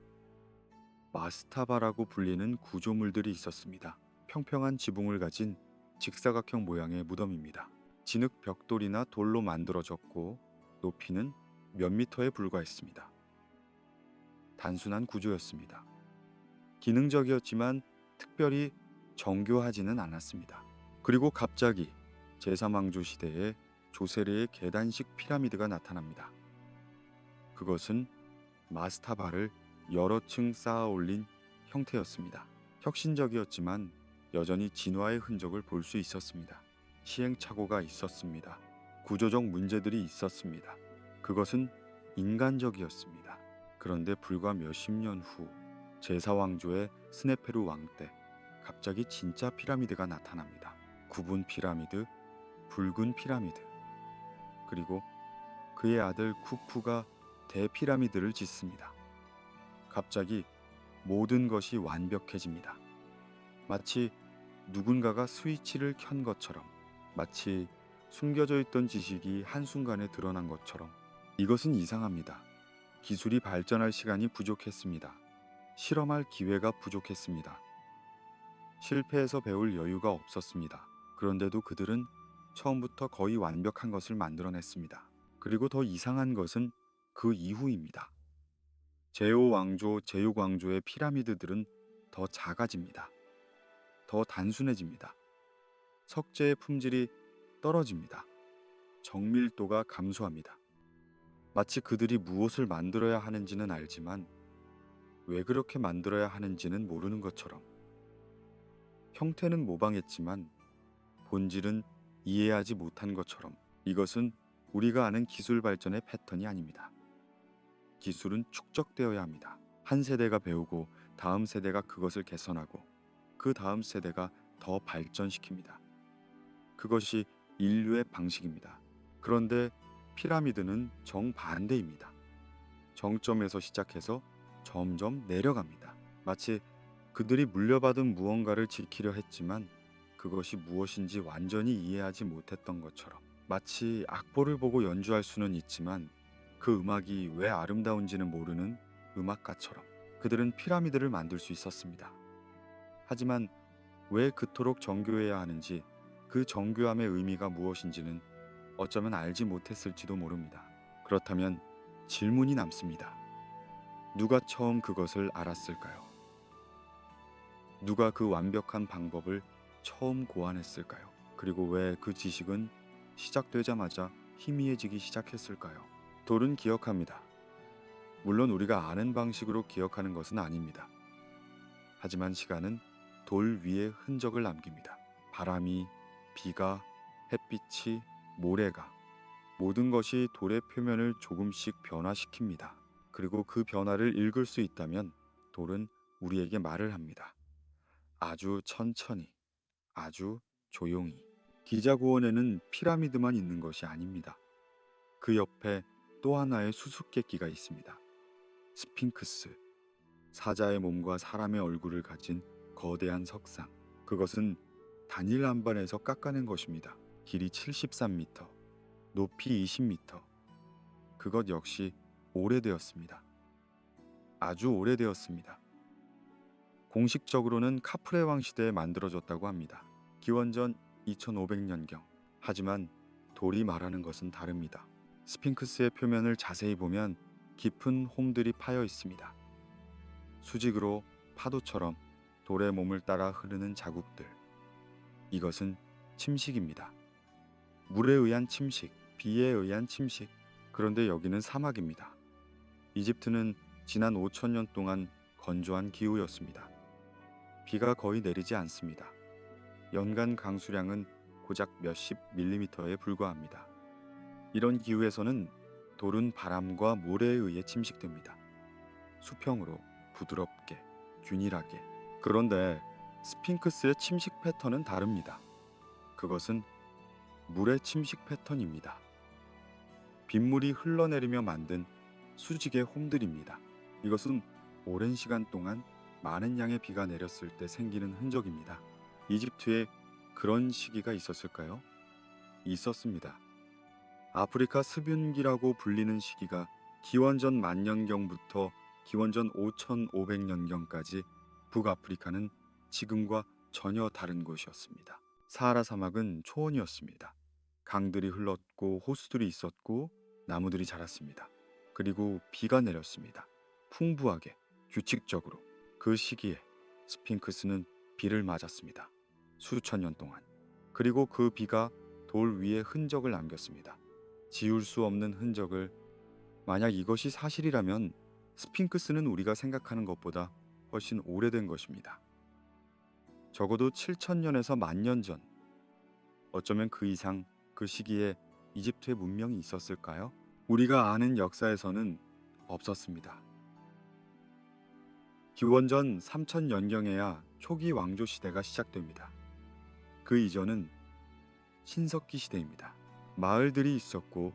마스타바라고 불리는 구조물들이 있었습니다. 평평한 지붕을 가진 직사각형 모양의 무덤입니다. 진흙 벽돌이나 돌로 만들어졌고 높이는 몇 미터에 불과했습니다. 단순한 구조였습니다. 기능적이었지만 특별히 정교하지는 않았습니다. 그리고 갑자기 제3왕조 시대에 조세르의 계단식 피라미드가 나타납니다. 그것은 마스타바를 여러 층 쌓아 올린 형태였습니다. 혁신적이었지만 여전히 진화의 흔적을 볼 수 있었습니다. 시행착오가 있었습니다. 구조적 문제들이 있었습니다. 그것은 인간적이었습니다. 그런데 불과 몇십 년 후 제4왕조의 스네페루 왕 때 갑자기 진짜 피라미드가 나타납니다. 구분 피라미드, 붉은 피라미드. 그리고 그의 아들 쿠푸가 대피라미드를 짓습니다. 갑자기 모든 것이 완벽해집니다. 마치 누군가가 스위치를 켠 것처럼, 마치 숨겨져 있던 지식이 한순간에 드러난 것처럼. 이것은 이상합니다. 기술이 발전할 시간이 부족했습니다. 실험할 기회가 부족했습니다. 실패해서 배울 여유가 없었습니다. 그런데도 그들은 처음부터 거의 완벽한 것을 만들어냈습니다. 그리고 더 이상한 것은 그 이후입니다. 제5왕조, 제6왕조의 피라미드들은 더 작아집니다. 더 단순해집니다. 석재의 품질이 떨어집니다. 정밀도가 감소합니다. 마치 그들이 무엇을 만들어야 하는지는 알지만 왜 그렇게 만들어야 하는지는 모르는 것처럼. 형태는 모방했지만 본질은 이해하지 못한 것처럼. 이것은 우리가 아는 기술 발전의 패턴이 아닙니다. 기술은 축적되어야 합니다. 한 세대가 배우고 다음 세대가 그것을 개선하고 그 다음 세대가 더 발전시킵니다. 그것이 인류의 방식입니다. 그런데 피라미드는 정반대입니다. 정점에서 시작해서 점점 내려갑니다. 마치 그들이 물려받은 무언가를 지키려 했지만 그것이 무엇인지 완전히 이해하지 못했던 것처럼. 마치 악보를 보고 연주할 수는 있지만 그 음악이 왜 아름다운지는 모르는 음악가처럼. 그들은 피라미드를 만들 수 있었습니다. 하지만 왜 그토록 정교해야 하는지, 그 정교함의 의미가 무엇인지는 어쩌면 알지 못했을지도 모릅니다. 그렇다면 질문이 남습니다. 누가 처음 그것을 알았을까요? 누가 그 완벽한 방법을 처음 고안했을까요? 그리고 왜 그 지식은 시작되자마자 희미해지기 시작했을까요? 돌은 기억합니다. 물론 우리가 아는 방식으로 기억하는 것은 아닙니다. 하지만 시간은 돌 위에 흔적을 남깁니다. 바람이, 비가, 햇빛이, 모래가, 모든 것이 돌의 표면을 조금씩 변화시킵니다. 그리고 그 변화를 읽을 수 있다면 돌은 우리에게 말을 합니다. 아주 천천히, 아주 조용히. 기자 고원에는 피라미드만 있는 것이 아닙니다. 그 옆에 또 하나의 수수께끼가 있습니다. 스핑크스, 사자의 몸과 사람의 얼굴을 가진 거대한 석상. 그것은 단일 안반에서 깎아낸 것입니다. 길이 73m, 높이 20m. 그것 역시 오래되었습니다. 아주 오래되었습니다. 공식적으로는 카프레 왕 시대에 만들어졌다고 합니다. 기원전 2500년경. 하지만 돌이 말하는 것은 다릅니다. 스핑크스의 표면을 자세히 보면 깊은 홈들이 파여 있습니다. 수직으로 파도처럼 돌의 몸을 따라 흐르는 자국들. 이것은 침식입니다. 물에 의한 침식, 비에 의한 침식. 그런데 여기는 사막입니다. 이집트는 지난 5천년 동안 건조한 기후였습니다. 비가 거의 내리지 않습니다. 연간 강수량은 고작 몇십 밀리미터에 불과합니다. 이런 기후에서는 돌은 바람과 모래에 의해 침식됩니다. 수평으로 부드럽게, 균일하게. 그런데 스핑크스의 침식 패턴은 다릅니다. 그것은 물의 침식 패턴입니다. 빗물이 흘러내리며 만든 수직의 홈들입니다. 이것은 오랜 시간 동안 많은 양의 비가 내렸을 때 생기는 흔적입니다. 이집트에 그런 시기가 있었을까요? 있었습니다. 아프리카 습윤기라고 불리는 시기가 기원전 만년경부터 기원전 5500년경까지 북아프리카는 지금과 전혀 다른 곳이었습니다. 사하라 사막은 초원이었습니다. 강들이 흘렀고 호수들이 있었고 나무들이 자랐습니다. 그리고 비가 내렸습니다. 풍부하게, 규칙적으로. 그 시기에 스핑크스는 비를 맞았습니다. 수천 년 동안. 그리고 그 비가 돌 위에 흔적을 남겼습니다. 지울 수 없는 흔적을. 만약 이것이 사실이라면 스핑크스는 우리가 생각하는 것보다 훨씬 오래된 것입니다. 적어도 7천년에서 10,000년 전. 어쩌면 그 이상 그 시기에 이집트의 문명이 있었을까요? 우리가 아는 역사에서는 없었습니다. 기원전 3000년경에야 초기 왕조 시대가 시작됩니다. 그 이전은 신석기 시대입니다. 마을들이 있었고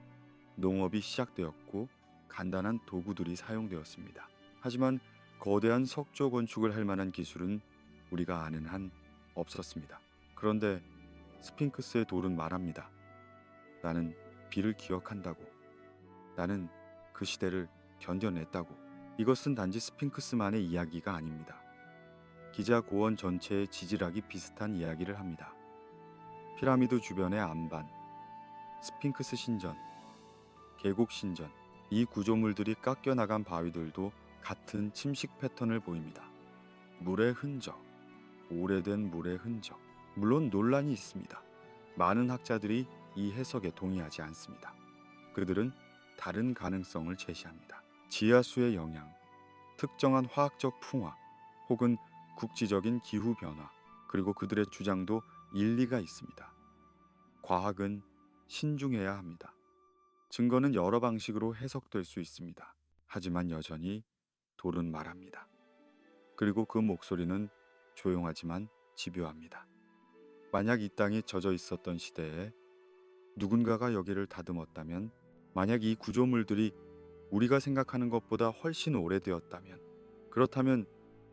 농업이 시작되었고 간단한 도구들이 사용되었습니다. 하지만 거대한 석조 건축을 할 만한 기술은 우리가 아는 한 없었습니다. 그런데 스핑크스의 돌은 말합니다. 나는 비를 기억한다고. 나는 그 시대를 견뎌냈다고. 이것은 단지 스핑크스만의 이야기가 아닙니다. 기자 고원 전체의 지질학이 비슷한 이야기를 합니다. 피라미드 주변의 안반, 스핑크스 신전, 계곡 신전, 이 구조물들이 깎여나간 바위들도 같은 침식 패턴을 보입니다. 물의 흔적, 오래된 물의 흔적. 물론 논란이 있습니다. 많은 학자들이 이 해석에 동의하지 않습니다. 그들은 다른 가능성을 제시합니다. 지하수의 영향, 특정한 화학적 풍화, 혹은 국지적인 기후 변화, 그리고 그들의 주장도 일리가 있습니다. 과학은 신중해야 합니다. 증거는 여러 방식으로 해석될 수 있습니다. 하지만 여전히 돌은 말합니다. 그리고 그 목소리는 조용하지만 집요합니다. 만약 이 땅이 젖어 있었던 시대에 누군가가 여기를 다듬었다면, 만약 이 구조물들이 우리가 생각하는 것보다 훨씬 오래되었다면, 그렇다면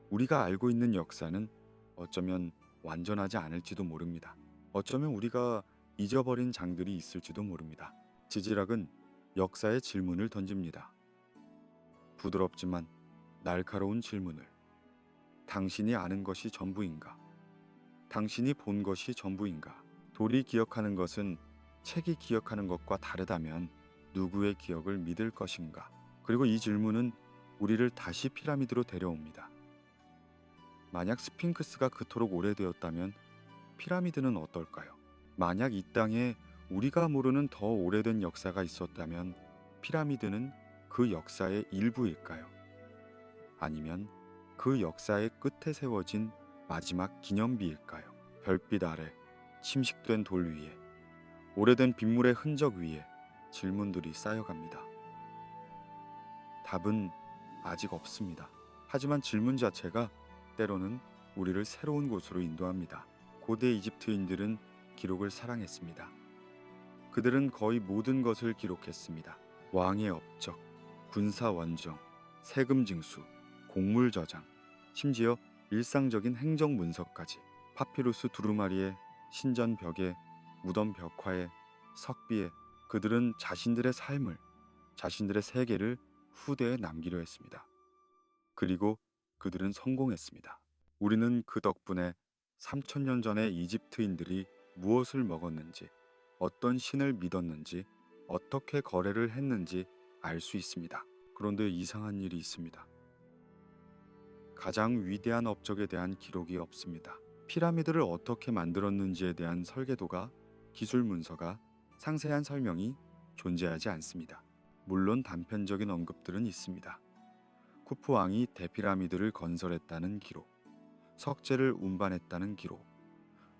우리가 알고 있는 역사는 어쩌면 완전하지 않을지도 모릅니다. 어쩌면 우리가 잊어버린 장들이 있을지도 모릅니다. 지질학은 역사의 질문을 던집니다. 부드럽지만 날카로운 질문을. 당신이 아는 것이 전부인가? 당신이 본 것이 전부인가? 돌이 기억하는 것은 책이 기억하는 것과 다르다면 누구의 기억을 믿을 것인가? 그리고 이 질문은 우리를 다시 피라미드로 데려옵니다. 만약 스핑크스가 그토록 오래되었다면 피라미드는 어떨까요? 만약 이 땅에 우리가 모르는 더 오래된 역사가 있었다면 피라미드는 그 역사의 일부일까요? 아니면 그 역사의 끝에 세워진 마지막 기념비일까요? 별빛 아래, 침식된 돌 위에, 오래된 빗물의 흔적 위에 질문들이 쌓여갑니다. 답은 아직 없습니다. 하지만 질문 자체가 때로는 우리를 새로운 곳으로 인도합니다. 고대 이집트인들은 기록을 사랑했습니다. 그들은 거의 모든 것을 기록했습니다. 왕의 업적, 군사 원정, 세금 징수, 곡물 저장, 심지어 일상적인 행정 문서까지. 파피루스 두루마리에, 신전 벽에, 무덤 벽화에, 석비에 그들은 자신들의 삶을, 자신들의 세계를 후대에 남기려 했습니다. 그리고 그들은 성공했습니다. 우리는 그 덕분에 3000년 전의 이집트인들이 무엇을 먹었는지, 어떤 신을 믿었는지, 어떻게 거래를 했는지 알 수 있습니다. 그런데 이상한 일이 있습니다. 가장 위대한 업적에 대한 기록이 없습니다. 피라미드를 어떻게 만들었는지에 대한 설계도가, 기술 문서가, 상세한 설명이 존재하지 않습니다. 물론 단편적인 언급들은 있습니다. 쿠프 왕이 대피라미드를 건설했다는 기록, 석재를 운반했다는 기록,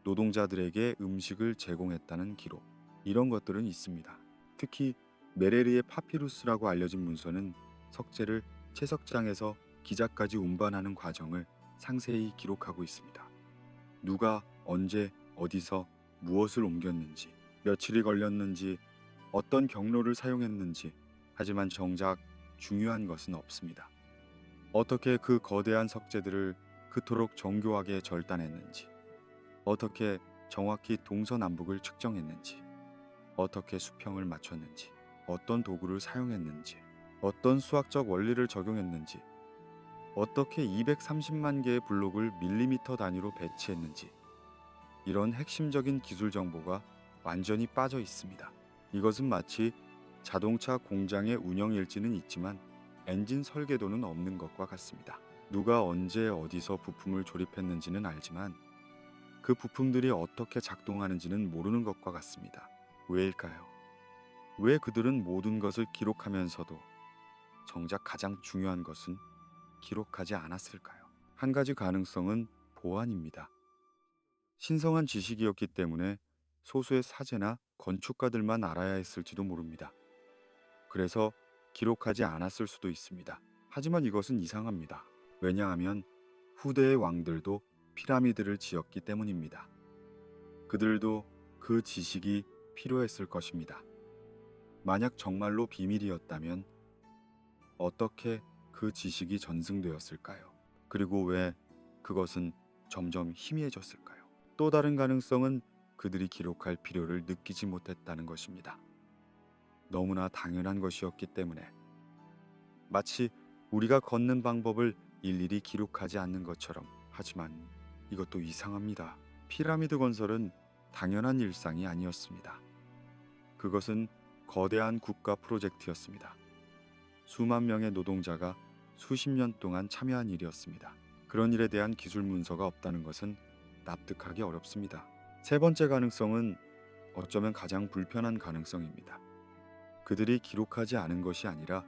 노동자들에게 음식을 제공했다는 기록, 이런 것들은 있습니다. 특히 메레르의 파피루스라고 알려진 문서는 석재를 채석장에서 기자까지 운반하는 과정을 상세히 기록하고 있습니다. 누가 언제 어디서 무엇을 옮겼는지, 며칠이 걸렸는지, 어떤 경로를 사용했는지, 하지만 정작 중요한 것은 없습니다. 어떻게 그 거대한 석재들을 그토록 정교하게 절단했는지, 어떻게 정확히 동서남북을 측정했는지, 어떻게 수평을 맞췄는지, 어떤 도구를 사용했는지, 어떤 수학적 원리를 적용했는지, 어떻게 230만 개의 블록을 밀리미터 단위로 배치했는지, 이런 핵심적인 기술 정보가 완전히 빠져 있습니다. 이것은 마치 자동차 공장의 운영 일지는 있지만 엔진 설계도는 없는 것과 같습니다. 누가 언제 어디서 부품을 조립했는지는 알지만 그 부품들이 어떻게 작동하는지는 모르는 것과 같습니다. 왜일까요? 왜 그들은 모든 것을 기록하면서도 정작 가장 중요한 것은 기록하지 않았을까요? 한 가지 가능성은 보안입니다. 신성한 지식이었기 때문에 소수의 사제나 건축가들만 알아야 했을지도 모릅니다. 그래서 기록하지 않았을 수도 있습니다. 하지만 이것은 이상합니다. 왜냐하면 후대의 왕들도 피라미드를 지었기 때문입니다. 그들도 그 지식이 필요했을 것입니다. 만약 정말로 비밀이었다면 어떻게 그 지식이 전승되었을까요? 그리고 왜 그것은 점점 희미해졌을까요? 또 다른 가능성은 그들이 기록할 필요를 느끼지 못했다는 것입니다. 너무나 당연한 것이었기 때문에, 마치 우리가 걷는 방법을 일일이 기록하지 않는 것처럼. 하지만 이것도 이상합니다. 피라미드 건설은 당연한 일상이 아니었습니다. 그것은 거대한 국가 프로젝트였습니다. 수만 명의 노동자가 수십 년 동안 참여한 일이었습니다. 그런 일에 대한 기술 문서가 없다는 것은 납득하기 어렵습니다. 세 번째 가능성은 어쩌면 가장 불편한 가능성입니다. 그들이 기록하지 않은 것이 아니라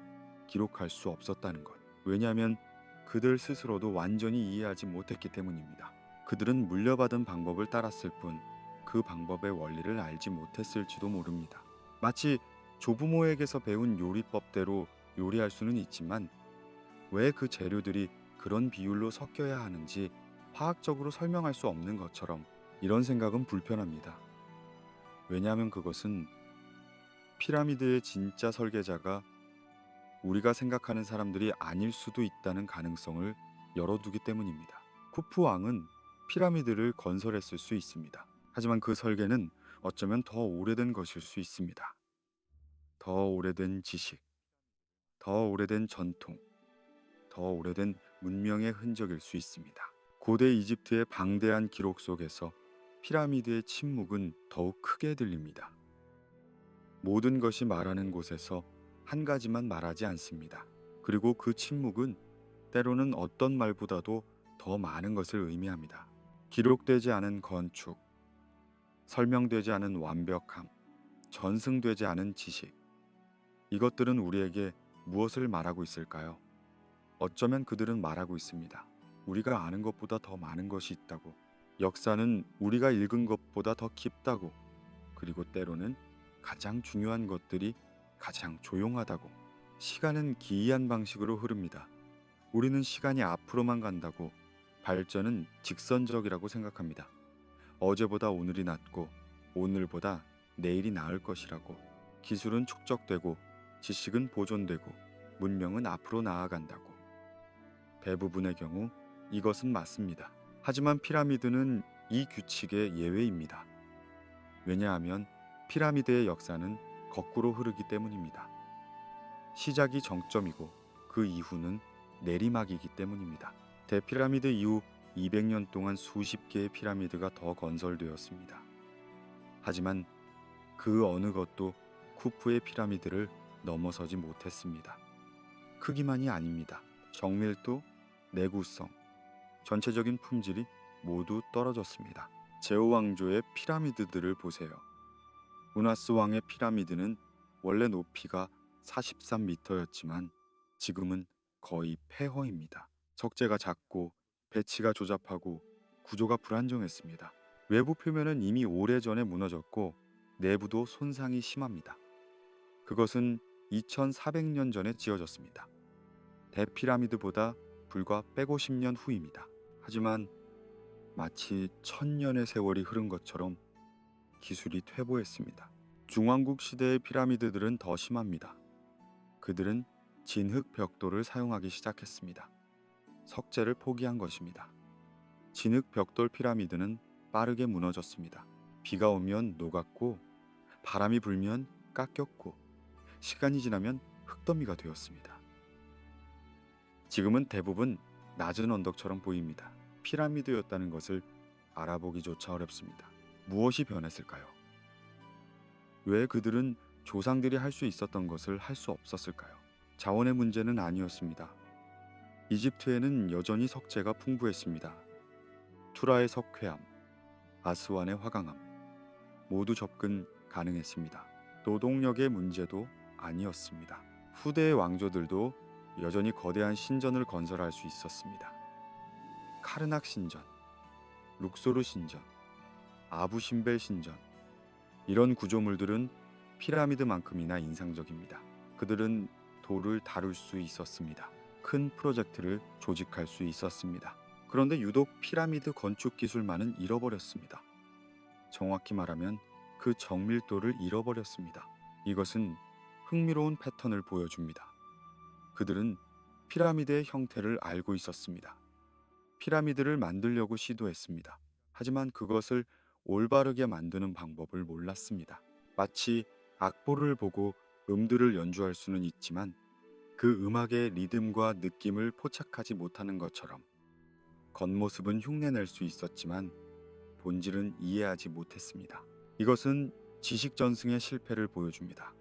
기록할 수 없었다는 것. 왜냐하면 그들 스스로도 완전히 이해하지 못했기 때문입니다. 그들은 물려받은 방법을 따랐을 뿐 그 방법의 원리를 알지 못했을지도 모릅니다. 마치 조부모에게서 배운 요리법대로 요리할 수는 있지만 왜 그 재료들이 그런 비율로 섞여야 하는지 화학적으로 설명할 수 없는 것처럼, 이런 생각은 불편합니다. 왜냐하면 그것은 피라미드의 진짜 설계자가 우리가 생각하는 사람들이 아닐 수도 있다는 가능성을 열어두기 때문입니다. 쿠프 왕은 피라미드를 건설했을 수 있습니다. 하지만 그 설계는 어쩌면 더 오래된 것일 수 있습니다. 더 오래된 지식, 더 오래된 전통, 더 오래된 문명의 흔적일 수 있습니다. 고대 이집트의 방대한 기록 속에서 피라미드의 침묵은 더욱 크게 들립니다. 모든 것이 말하는 곳에서 한 가지만 말하지 않습니다. 그리고 그 침묵은 때로는 어떤 말보다도 더 많은 것을 의미합니다. 기록되지 않은 건축, 설명되지 않은 완벽함, 전승되지 않은 지식. 이것들은 우리에게 무엇을 말하고 있을까요? 어쩌면 그들은 말하고 있습니다. 우리가 아는 것보다 더 많은 것이 있다고. 역사는 우리가 읽은 것보다 더 깊다고. 그리고 때로는 가장 중요한 것들이 가장 조용하다고. 시간은 기이한 방식으로 흐릅니다. 우리는 시간이 앞으로만 간다고, 발전은 직선적이라고 생각합니다. 어제보다 오늘이 낫고 오늘보다 내일이 나을 것이라고. 기술은 축적되고 지식은 보존되고 문명은 앞으로 나아간다고. 대부분의 경우 이것은 맞습니다. 하지만 피라미드는 이 규칙의 예외입니다. 왜냐하면 피라미드의 역사는 거꾸로 흐르기 때문입니다. 시작이 정점이고 그 이후는 내리막이기 때문입니다. 대피라미드 이후 200년 동안 수십 개의 피라미드가 더 건설되었습니다. 하지만 그 어느 것도 쿠프의 피라미드를 넘어서지 못했습니다. 크기만이 아닙니다. 정밀도, 내구성, 전체적인 품질이 모두 떨어졌습니다. 제오 왕조의 피라미드들을 보세요. 우나스 왕의 피라미드는 원래 높이가 43m였지만 지금은 거의 폐허입니다. 석재가 작고 배치가 조잡하고 구조가 불안정했습니다. 외부 표면은 이미 오래전에 무너졌고 내부도 손상이 심합니다. 그것은 2400년 전에 지어졌습니다. 대피라미드보다 불과 150년 후입니다. 하지만 마치 1000년의 세월이 흐른 것처럼 기술이 퇴보했습니다. 중왕국 시대의 피라미드들은 더 심합니다. 그들은 진흙 벽돌을 사용하기 시작했습니다. 석재를 포기한 것입니다. 진흙 벽돌 피라미드는 빠르게 무너졌습니다. 비가 오면 녹았고 바람이 불면 깎였고 시간이 지나면 흙더미가 되었습니다. 지금은 대부분 낮은 언덕처럼 보입니다. 피라미드였다는 것을 알아보기조차 어렵습니다. 무엇이 변했을까요? 왜 그들은 조상들이 할 수 있었던 것을 할 수 없었을까요? 자원의 문제는 아니었습니다. 이집트에는 여전히 석재가 풍부했습니다. 투라의 석회암, 아스완의 화강암 모두 접근 가능했습니다. 노동력의 문제도 아니었습니다. 후대의 왕조들도 여전히 거대한 신전을 건설할 수 있었습니다. 카르낙 신전, 룩소르 신전, 아부신벨 신전 이런 구조물들은 피라미드만큼이나 인상적입니다. 그들은 돌을 다룰 수 있었습니다. 큰 프로젝트를 조직할 수 있었습니다. 그런데 유독 피라미드 건축 기술만은 잃어버렸습니다. 정확히 말하면 그 정밀도를 잃어버렸습니다. 이것은 흥미로운 패턴을 보여줍니다. 그들은 피라미드의 형태를 알고 있었습니다. 피라미드를 만들려고 시도했습니다. 하지만 그것을 올바르게 만드는 방법을 몰랐습니다. 마치 악보를 보고 음들을 연주할 수는 있지만 그 음악의 리듬과 느낌을 포착하지 못하는 것처럼 겉모습은 흉내낼 수 있었지만 본질은 이해하지 못했습니다. 이것은 지식 전승의 실패를 보여줍니다.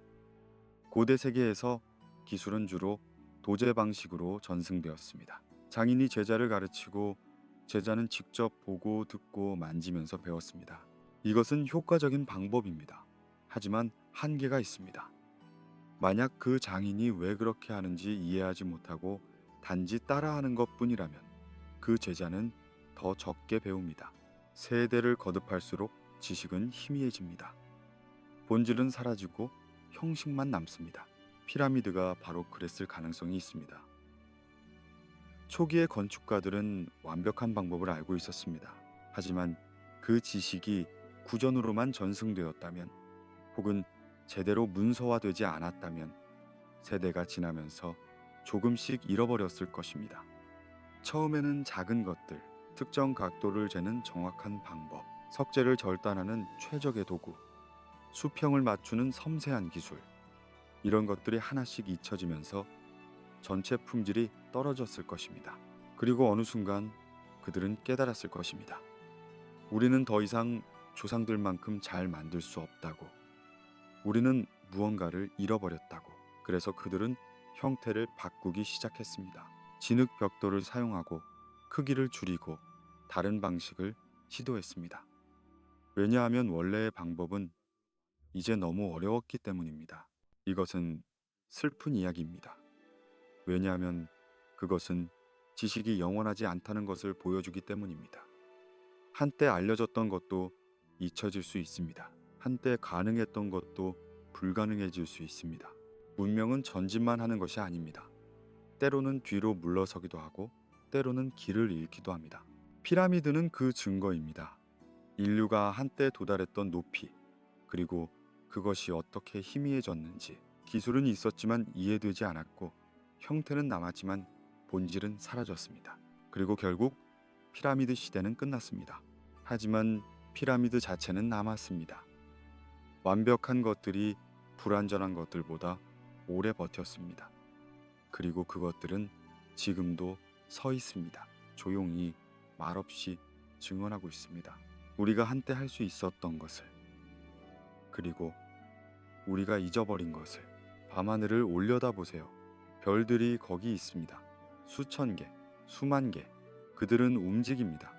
고대 세계에서 기술은 주로 도제 방식으로 전승되었습니다. 장인이 제자를 가르치고 제자는 직접 보고 듣고 만지면서 배웠습니다. 이것은 효과적인 방법입니다. 하지만 한계가 있습니다. 만약 그 장인이 왜 그렇게 하는지 이해하지 못하고 단지 따라하는 것뿐이라면 그 제자는 더 적게 배웁니다. 세대를 거듭할수록 지식은 희미해집니다. 본질은 사라지고 형식만 남습니다. 피라미드가 바로 그랬을 가능성이 있습니다. 초기의 건축가들은 완벽한 방법을 알고 있었습니다. 하지만 그 지식이 구전으로만 전승되었다면 혹은 제대로 문서화되지 않았다면 세대가 지나면서 조금씩 잃어버렸을 것입니다. 처음에는 작은 것들, 특정 각도를 재는 정확한 방법, 석재를 절단하는 최적의 도구, 수평을 맞추는 섬세한 기술, 이런 것들이 하나씩 잊혀지면서 전체 품질이 떨어졌을 것입니다. 그리고 어느 순간 그들은 깨달았을 것입니다. 우리는 더 이상 조상들만큼 잘 만들 수 없다고. 우리는 무언가를 잃어버렸다고. 그래서 그들은 형태를 바꾸기 시작했습니다. 진흙 벽돌을 사용하고 크기를 줄이고 다른 방식을 시도했습니다. 왜냐하면 원래의 방법은 이제 너무 어려웠기 때문입니다. 이것은 슬픈 이야기입니다. 왜냐하면 그것은 지식이 영원하지 않다는 것을 보여주기 때문입니다. 한때 알려졌던 것도 잊혀질 수 있습니다. 한때 가능했던 것도 불가능해질 수 있습니다. 문명은 전진만 하는 것이 아닙니다. 때로는 뒤로 물러서기도 하고 때로는 길을 잃기도 합니다. 피라미드는 그 증거입니다. 인류가 한때 도달했던 높이, 그리고 그것이 어떻게 희미해졌는지. 기술은 있었지만 이해되지 않았고 형태는 남았지만 본질은 사라졌습니다. 그리고 결국 피라미드 시대는 끝났습니다. 하지만 피라미드 자체는 남았습니다. 완벽한 것들이 불완전한 것들보다 오래 버텼습니다. 그리고 그것들은 지금도 서 있습니다. 조용히 말없이 증언하고 있습니다. 우리가 한때 할 수 있었던 것을, 그리고 우리가 잊어버린 것을. 밤하늘을 올려다보세요. 별들이 거기 있습니다. 수천 개, 수만 개. 그들은 움직입니다.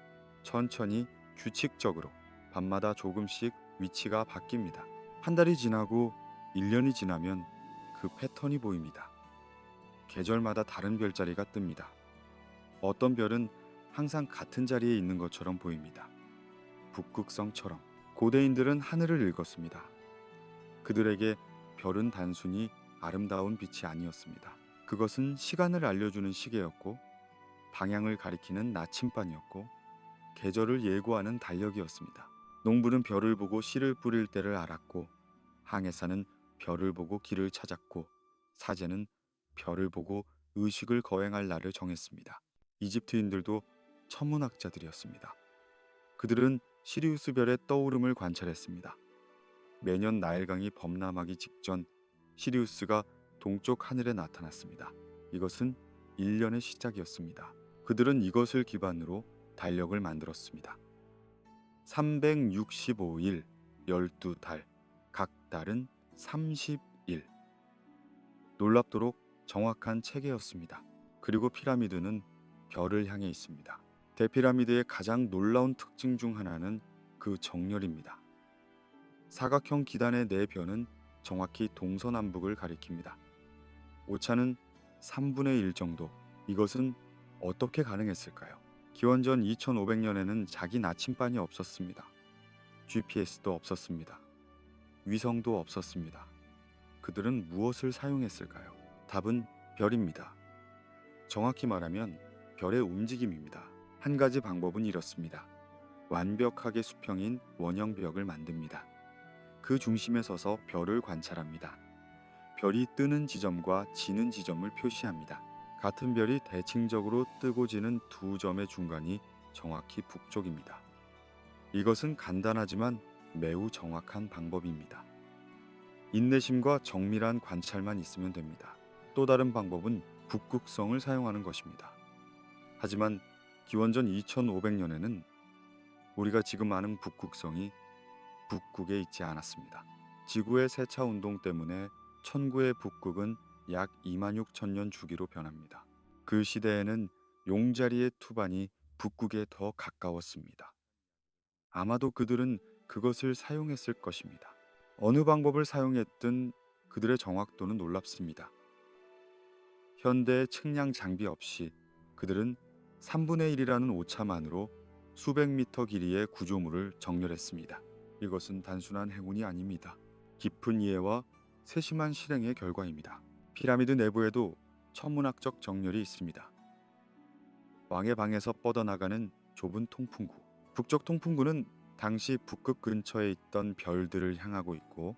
천천히 규칙적으로 밤마다 조금씩 위치가 바뀝니다. 한 달이 지나고 1년이 지나면 그 패턴이 보입니다. 계절마다 다른 별자리가 뜹니다. 어떤 별은 항상 같은 자리에 있는 것처럼 보입니다. 북극성처럼. 고대인들은 하늘을 읽었습니다. 그들에게 별은 단순히 아름다운 빛이 아니었습니다. 그것은 시간을 알려주는 시계였고, 방향을 가리키는 나침반이었고, 계절을 예고하는 달력이었습니다. 농부는 별을 보고 씨를 뿌릴 때를 알았고, 항해사는 별을 보고 길을 찾았고, 사제는 별을 보고 의식을 거행할 날을 정했습니다. 이집트인들도 천문학자들이었습니다. 그들은 시리우스 별의 떠오름을 관찰했습니다. 매년 나일강이 범람하기 직전 시리우스가 동쪽 하늘에 나타났습니다. 이것은 1년의 시작이었습니다. 그들은 이것을 기반으로 달력을 만들었습니다. 365일 12달, 각 달은 30일. 놀랍도록 정확한 체계였습니다. 그리고 피라미드는 별을 향해 있습니다. 대피라미드의 가장 놀라운 특징 중 하나는 그 정렬입니다. 사각형 기단의 네 변은 정확히 동서남북을 가리킵니다. 오차는 3분의 1 정도. 이것은 어떻게 가능했을까요? 기원전 2500년에는 자기 나침반이 없었습니다. GPS도 없었습니다. 위성도 없었습니다. 그들은 무엇을 사용했을까요? 답은 별입니다. 정확히 말하면 별의 움직임입니다. 한 가지 방법은 이렇습니다. 완벽하게 수평인 원형벽을 만듭니다. 그 중심에 서서 별을 관찰합니다. 별이 뜨는 지점과 지는 지점을 표시합니다. 같은 별이 대칭적으로 뜨고 지는 두 점의 중간이 정확히 북쪽입니다. 이것은 간단하지만 매우 정확한 방법입니다. 인내심과 정밀한 관찰만 있으면 됩니다. 또 다른 방법은 북극성을 사용하는 것입니다. 하지만 기원전 2500년에는 우리가 지금 아는 북극성이 북극에 있지 않았습니다. 지구의 세차 운동 때문에 천구의 북극은 약 26,000년 주기로 변합니다. 그 시대에는 용자리의 투반이 북극에 더 가까웠습니다. 아마도 그들은 그것을 사용했을 것입니다. 어느 방법을 사용했든 그들의 정확도는 놀랍습니다. 현대의 측량 장비 없이 그들은 3분의 1이라는 오차만으로 수백 미터 길이의 구조물을 정렬했습니다. 이것은 단순한 행운이 아닙니다. 깊은 이해와 세심한 실행의 결과입니다. 피라미드 내부에도 천문학적 정렬이 있습니다. 왕의 방에서 뻗어나가는 좁은 통풍구. 북쪽 통풍구는 당시 북극 근처에 있던 별들을 향하고 있고,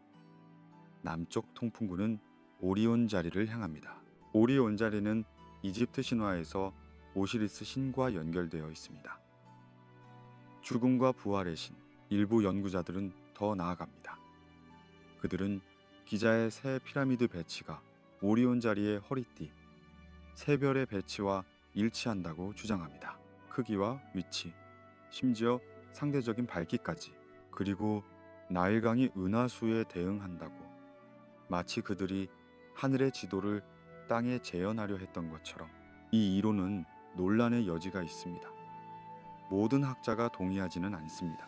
남쪽 통풍구는 오리온 자리를 향합니다. 오리온 자리는 이집트 신화에서 오시리스 신과 연결되어 있습니다. 죽음과 부활의 신. 일부 연구자들은 더 나아갑니다. 그들은 기자의 새 피라미드 배치가 오리온 자리의 허리띠, 새 별의 배치와 일치한다고 주장합니다. 크기와 위치, 심지어 상대적인 밝기까지. 그리고 나일강이 은하수에 대응한다고. 마치 그들이 하늘의 지도를 땅에 재현하려 했던 것처럼. 이 이론은 논란의 여지가 있습니다. 모든 학자가 동의하지는 않습니다.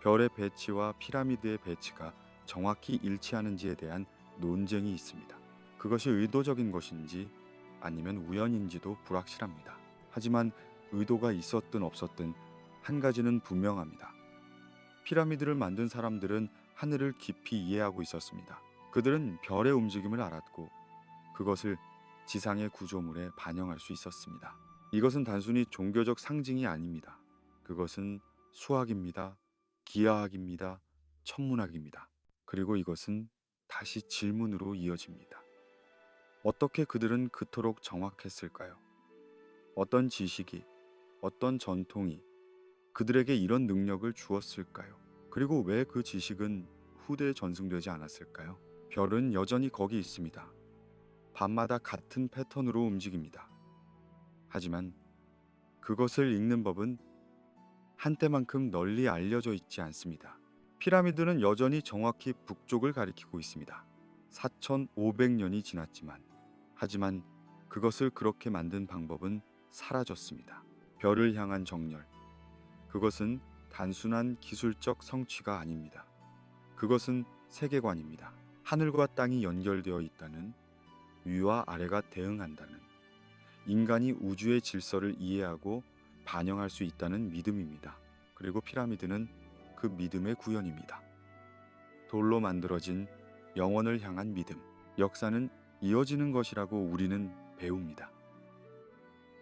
별의 배치와 피라미드의 배치가 정확히 일치하는지에 대한 논쟁이 있습니다. 그것이 의도적인 것인지 아니면 우연인지도 불확실합니다. 하지만 의도가 있었든 없었든 한 가지는 분명합니다. 피라미드를 만든 사람들은 하늘을 깊이 이해하고 있었습니다. 그들은 별의 움직임을 알았고 그것을 지상의 구조물에 반영할 수 있었습니다. 이것은 단순히 종교적 상징이 아닙니다. 그것은 수학입니다. 기하학입니다. 천문학입니다. 그리고 이것은 다시 질문으로 이어집니다. 어떻게 그들은 그토록 정확했을까요? 어떤 지식이, 어떤 전통이 그들에게 이런 능력을 주었을까요? 그리고 왜 그 지식은 후대에 전승되지 않았을까요? 별은 여전히 거기 있습니다. 밤마다 같은 패턴으로 움직입니다. 하지만 그것을 읽는 법은 한때만큼 널리 알려져 있지 않습니다. 피라미드는 여전히 정확히 북쪽을 가리키고 있습니다. 4,500년이 지났지만, 하지만 그것을 그렇게 만든 방법은 사라졌습니다. 별을 향한 정렬. 그것은 단순한 기술적 성취가 아닙니다. 그것은 세계관입니다. 하늘과 땅이 연결되어 있다는, 위와 아래가 대응한다는, 인간이 우주의 질서를 이해하고 반영할 수 있다는 믿음입니다. 그리고 피라미드는 그 믿음의 구현입니다. 돌로 만들어진 영원을 향한 믿음. 역사는 이어지는 것이라고 우리는 배웁니다.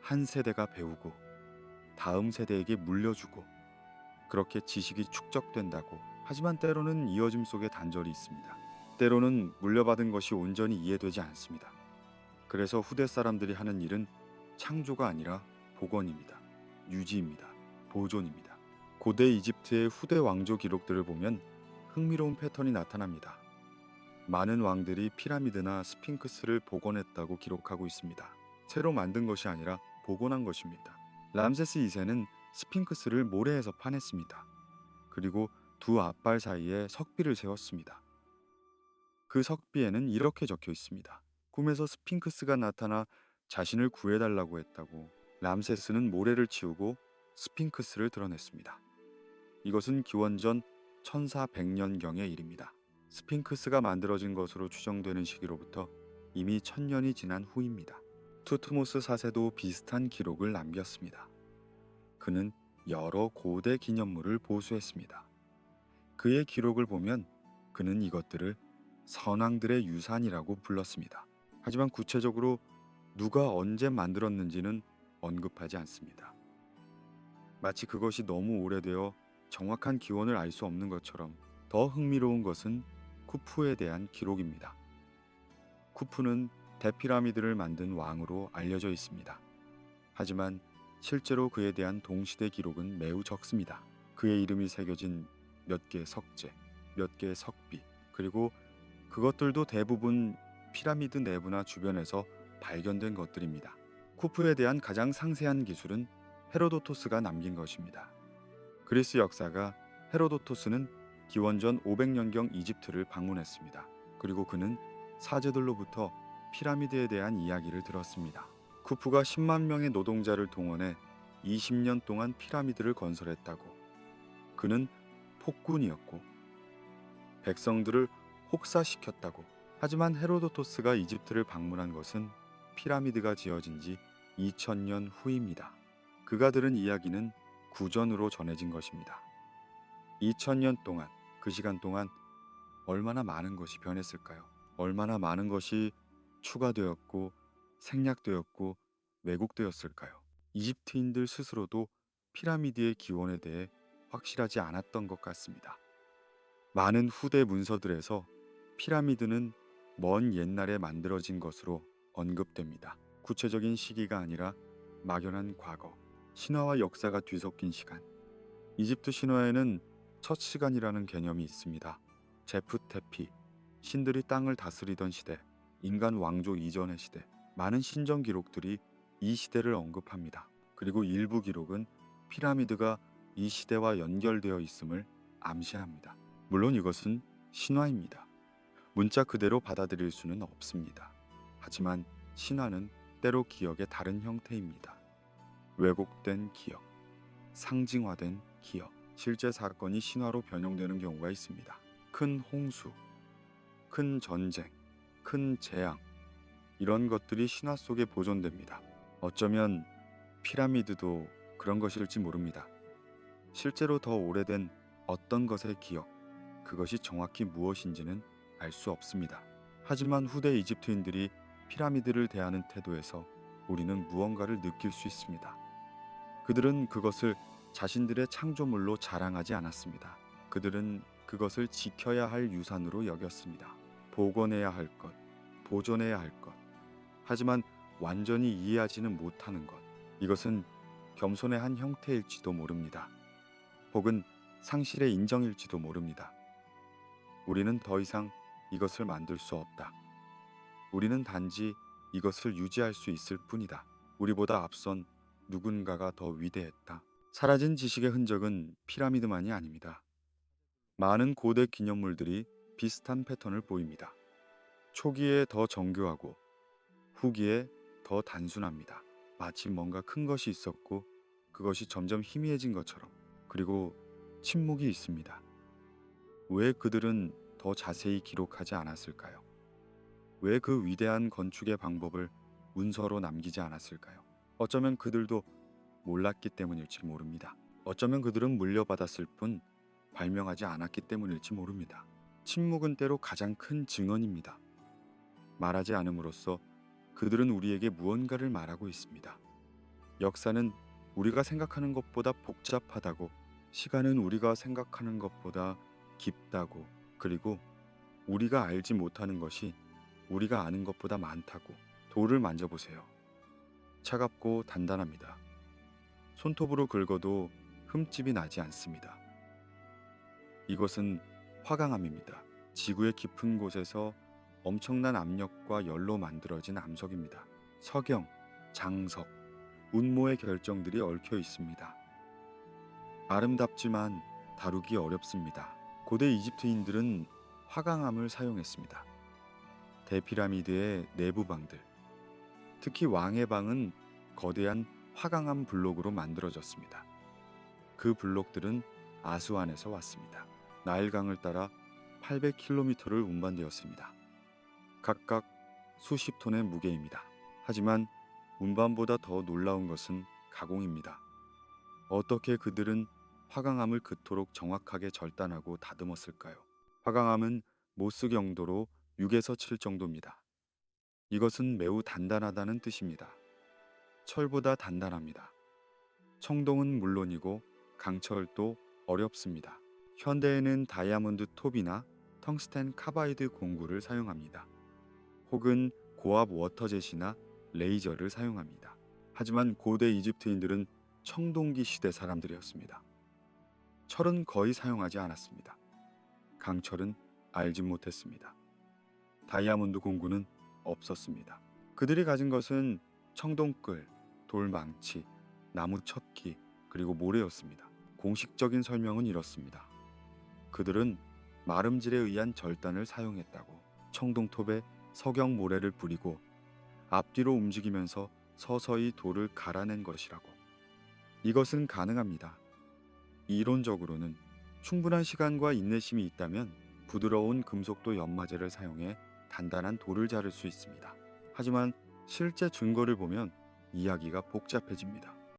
한 세대가 배우고 다음 세대에게 물려주고, 그렇게 지식이 축적된다고. 하지만 때로는 이어짐 속에 단절이 있습니다. 때로는 물려받은 것이 온전히 이해되지 않습니다. 그래서 후대 사람들이 하는 일은 창조가 아니라 복원입니다. 유지입니다. 보존입니다. 고대 이집트의 후대 왕조 기록들을 보면 흥미로운 패턴이 나타납니다. 많은 왕들이 피라미드나 스핑크스를 복원했다고 기록하고 있습니다. 새로 만든 것이 아니라 복원한 것입니다. 람세스 2세는 스핑크스를 모래에서 파냈습니다. 그리고 두 앞발 사이에 석비를 세웠습니다. 그 석비에는 이렇게 적혀 있습니다. 꿈에서 스핑크스가 나타나 자신을 구해달라고 했다고. 람세스는 모래를 치우고 스핑크스를 드러냈습니다. 이것은 기원전 1400년경의 일입니다. 스핑크스가 만들어진 것으로 추정되는 시기로부터 이미 1000년이 지난 후입니다. 투트모스 4세도 비슷한 기록을 남겼습니다. 그는 여러 고대 기념물을 보수했습니다. 그의 기록을 보면 그는 이것들을 선왕들의 유산이라고 불렀습니다. 하지만 구체적으로 누가 언제 만들었는지는 언급하지 않습니다. 마치 그것이 너무 오래되어 정확한 기원을 알 수 없는 것처럼. 더 흥미로운 것은 쿠푸에 대한 기록입니다. 쿠푸는 대피라미드를 만든 왕으로 알려져 있습니다. 하지만 실제로 그에 대한 동시대 기록은 매우 적습니다. 그의 이름이 새겨진 몇 개의 석재, 몇 개의 석비, 그리고 그것들도 대부분 피라미드 내부나 주변에서 발견된 것들입니다. 쿠푸에 대한 가장 상세한 기술은 헤로도토스가 남긴 것입니다. 그리스 역사가 헤로도토스는 기원전 500년경 이집트를 방문했습니다. 그리고 그는 사제들로부터 피라미드에 대한 이야기를 들었습니다. 쿠푸가 10만 명의 노동자를 동원해 20년 동안 피라미드를 건설했다고. 그는 폭군이었고 백성들을 혹사시켰다고. 하지만 헤로도토스가 이집트를 방문한 것은 피라미드가 지어진 지 2000년 후입니다. 그가 들은 이야기는 구전으로 전해진 것입니다. 2000년 동안, 그 시간 동안 얼마나 많은 것이 변했을까요? 얼마나 많은 것이 추가되었고 생략되었고 왜곡되었을까요? 이집트인들 스스로도 피라미드의 기원에 대해 확실하지 않았던 것 같습니다. 많은 후대 문서들에서 피라미드는 먼 옛날에 만들어진 것으로 언급됩니다. 구체적인 시기가 아니라 막연한 과거, 신화와 역사가 뒤섞인 시간. 이집트 신화에는 첫 시간이라는 개념이 있습니다. 제프테피, 신들이 땅을 다스리던 시대, 인간 왕조 이전의 시대. 많은 신전 기록들이 이 시대를 언급합니다. 그리고 일부 기록은 피라미드가 이 시대와 연결되어 있음을 암시합니다. 물론 이것은 신화입니다. 문자 그대로 받아들일 수는 없습니다. 하지만 신화는 때로 기억의 다른 형태입니다. 왜곡된 기억, 상징화된 기억, 실제 사건이 신화로 변형되는 경우가 있습니다. 큰 홍수, 큰 전쟁, 큰 재앙, 이런 것들이 신화 속에 보존됩니다. 어쩌면 피라미드도 그런 것일지 모릅니다. 실제로 더 오래된 어떤 것의 기억, 그것이 정확히 무엇인지는 알 수 없습니다. 하지만 후대 이집트인들이 피라미드를 대하는 태도에서 우리는 무언가를 느낄 수 있습니다. 그들은 그것을 자신들의 창조물로 자랑하지 않았습니다. 그들은 그것을 지켜야 할 유산으로 여겼습니다. 복원해야 할 것, 보존해야 할 것. 하지만 완전히 이해하지는 못하는 것. 이것은 겸손의 한 형태일지도 모릅니다. 혹은 상실의 인정일지도 모릅니다. 우리는 더 이상 이것을 만들 수 없다. 우리는 단지 이것을 유지할 수 있을 뿐이다. 우리보다 앞선 누군가가 더 위대했다. 사라진 지식의 흔적은 피라미드만이 아닙니다. 많은 고대 기념물들이 비슷한 패턴을 보입니다. 초기에 더 정교하고 후기에 더 단순합니다. 마치 뭔가 큰 것이 있었고 그것이 점점 희미해진 것처럼. 그리고 침묵이 있습니다. 왜 그들은 더 자세히 기록하지 않았을까요? 왜 그 위대한 건축의 방법을 문서로 남기지 않았을까요? 어쩌면 그들도 몰랐기 때문일지 모릅니다. 어쩌면 그들은 물려받았을 뿐 발명하지 않았기 때문일지 모릅니다. 침묵은 때로 가장 큰 증언입니다. 말하지 않음으로써 그들은 우리에게 무언가를 말하고 있습니다. 역사는 우리가 생각하는 것보다 복잡하다고, 시간은 우리가 생각하는 것보다 깊다고, 그리고 우리가 알지 못하는 것이 우리가 아는 것보다 많다고. 돌을 만져보세요. 차갑고 단단합니다. 손톱으로 긁어도 흠집이 나지 않습니다. 이것은 화강암입니다. 지구의 깊은 곳에서 엄청난 압력과 열로 만들어진 암석입니다. 석영, 장석, 운모의 결정들이 얽혀 있습니다. 아름답지만 다루기 어렵습니다. 고대 이집트인들은 화강암을 사용했습니다. 대피라미드의 내부방들, 특히 왕의 방은 거대한 화강암 블록으로 만들어졌습니다. 그 블록들은 아수안에서 왔습니다. 나일강을 따라 800km를 운반되었습니다. 각각 수십 톤의 무게입니다. 하지만 운반보다 더 놀라운 것은 가공입니다. 어떻게 그들은 화강암을 그토록 정확하게 절단하고 다듬었을까요? 화강암은 모스 경도로 6에서 7 정도입니다. 이것은 매우 단단하다는 뜻입니다. 철보다 단단합니다. 청동은 물론이고 강철도 어렵습니다. 현대에는 다이아몬드 톱이나 텅스텐 카바이드 공구를 사용합니다. 혹은 고압 워터젯이나 레이저를 사용합니다. 하지만 고대 이집트인들은 청동기 시대 사람들이었습니다. 철은 거의 사용하지 않았습니다. 강철은 알지 못했습니다. 다이아몬드 공구는 없었습니다. 그들이 가진 것은 청동끌, 돌망치, 나무 쳤기, 그리고 모래였습니다. 공식적인 설명은 이렇습니다. 그들은 마름질에 의한 절단을 사용했다고. 청동톱에 석영 모래를 뿌리고 앞뒤로 움직이면서 서서히 돌을 갈아낸 것이라고. 이것은 가능합니다. 이론적으로는 충분한 시간과 인내심이 있다면 부드러운 금속도 연마제를 사용해 단단한 돌을 자를 수 있습니다. 하지만 실제 증거를 보면 이야기가 복잡해집니다.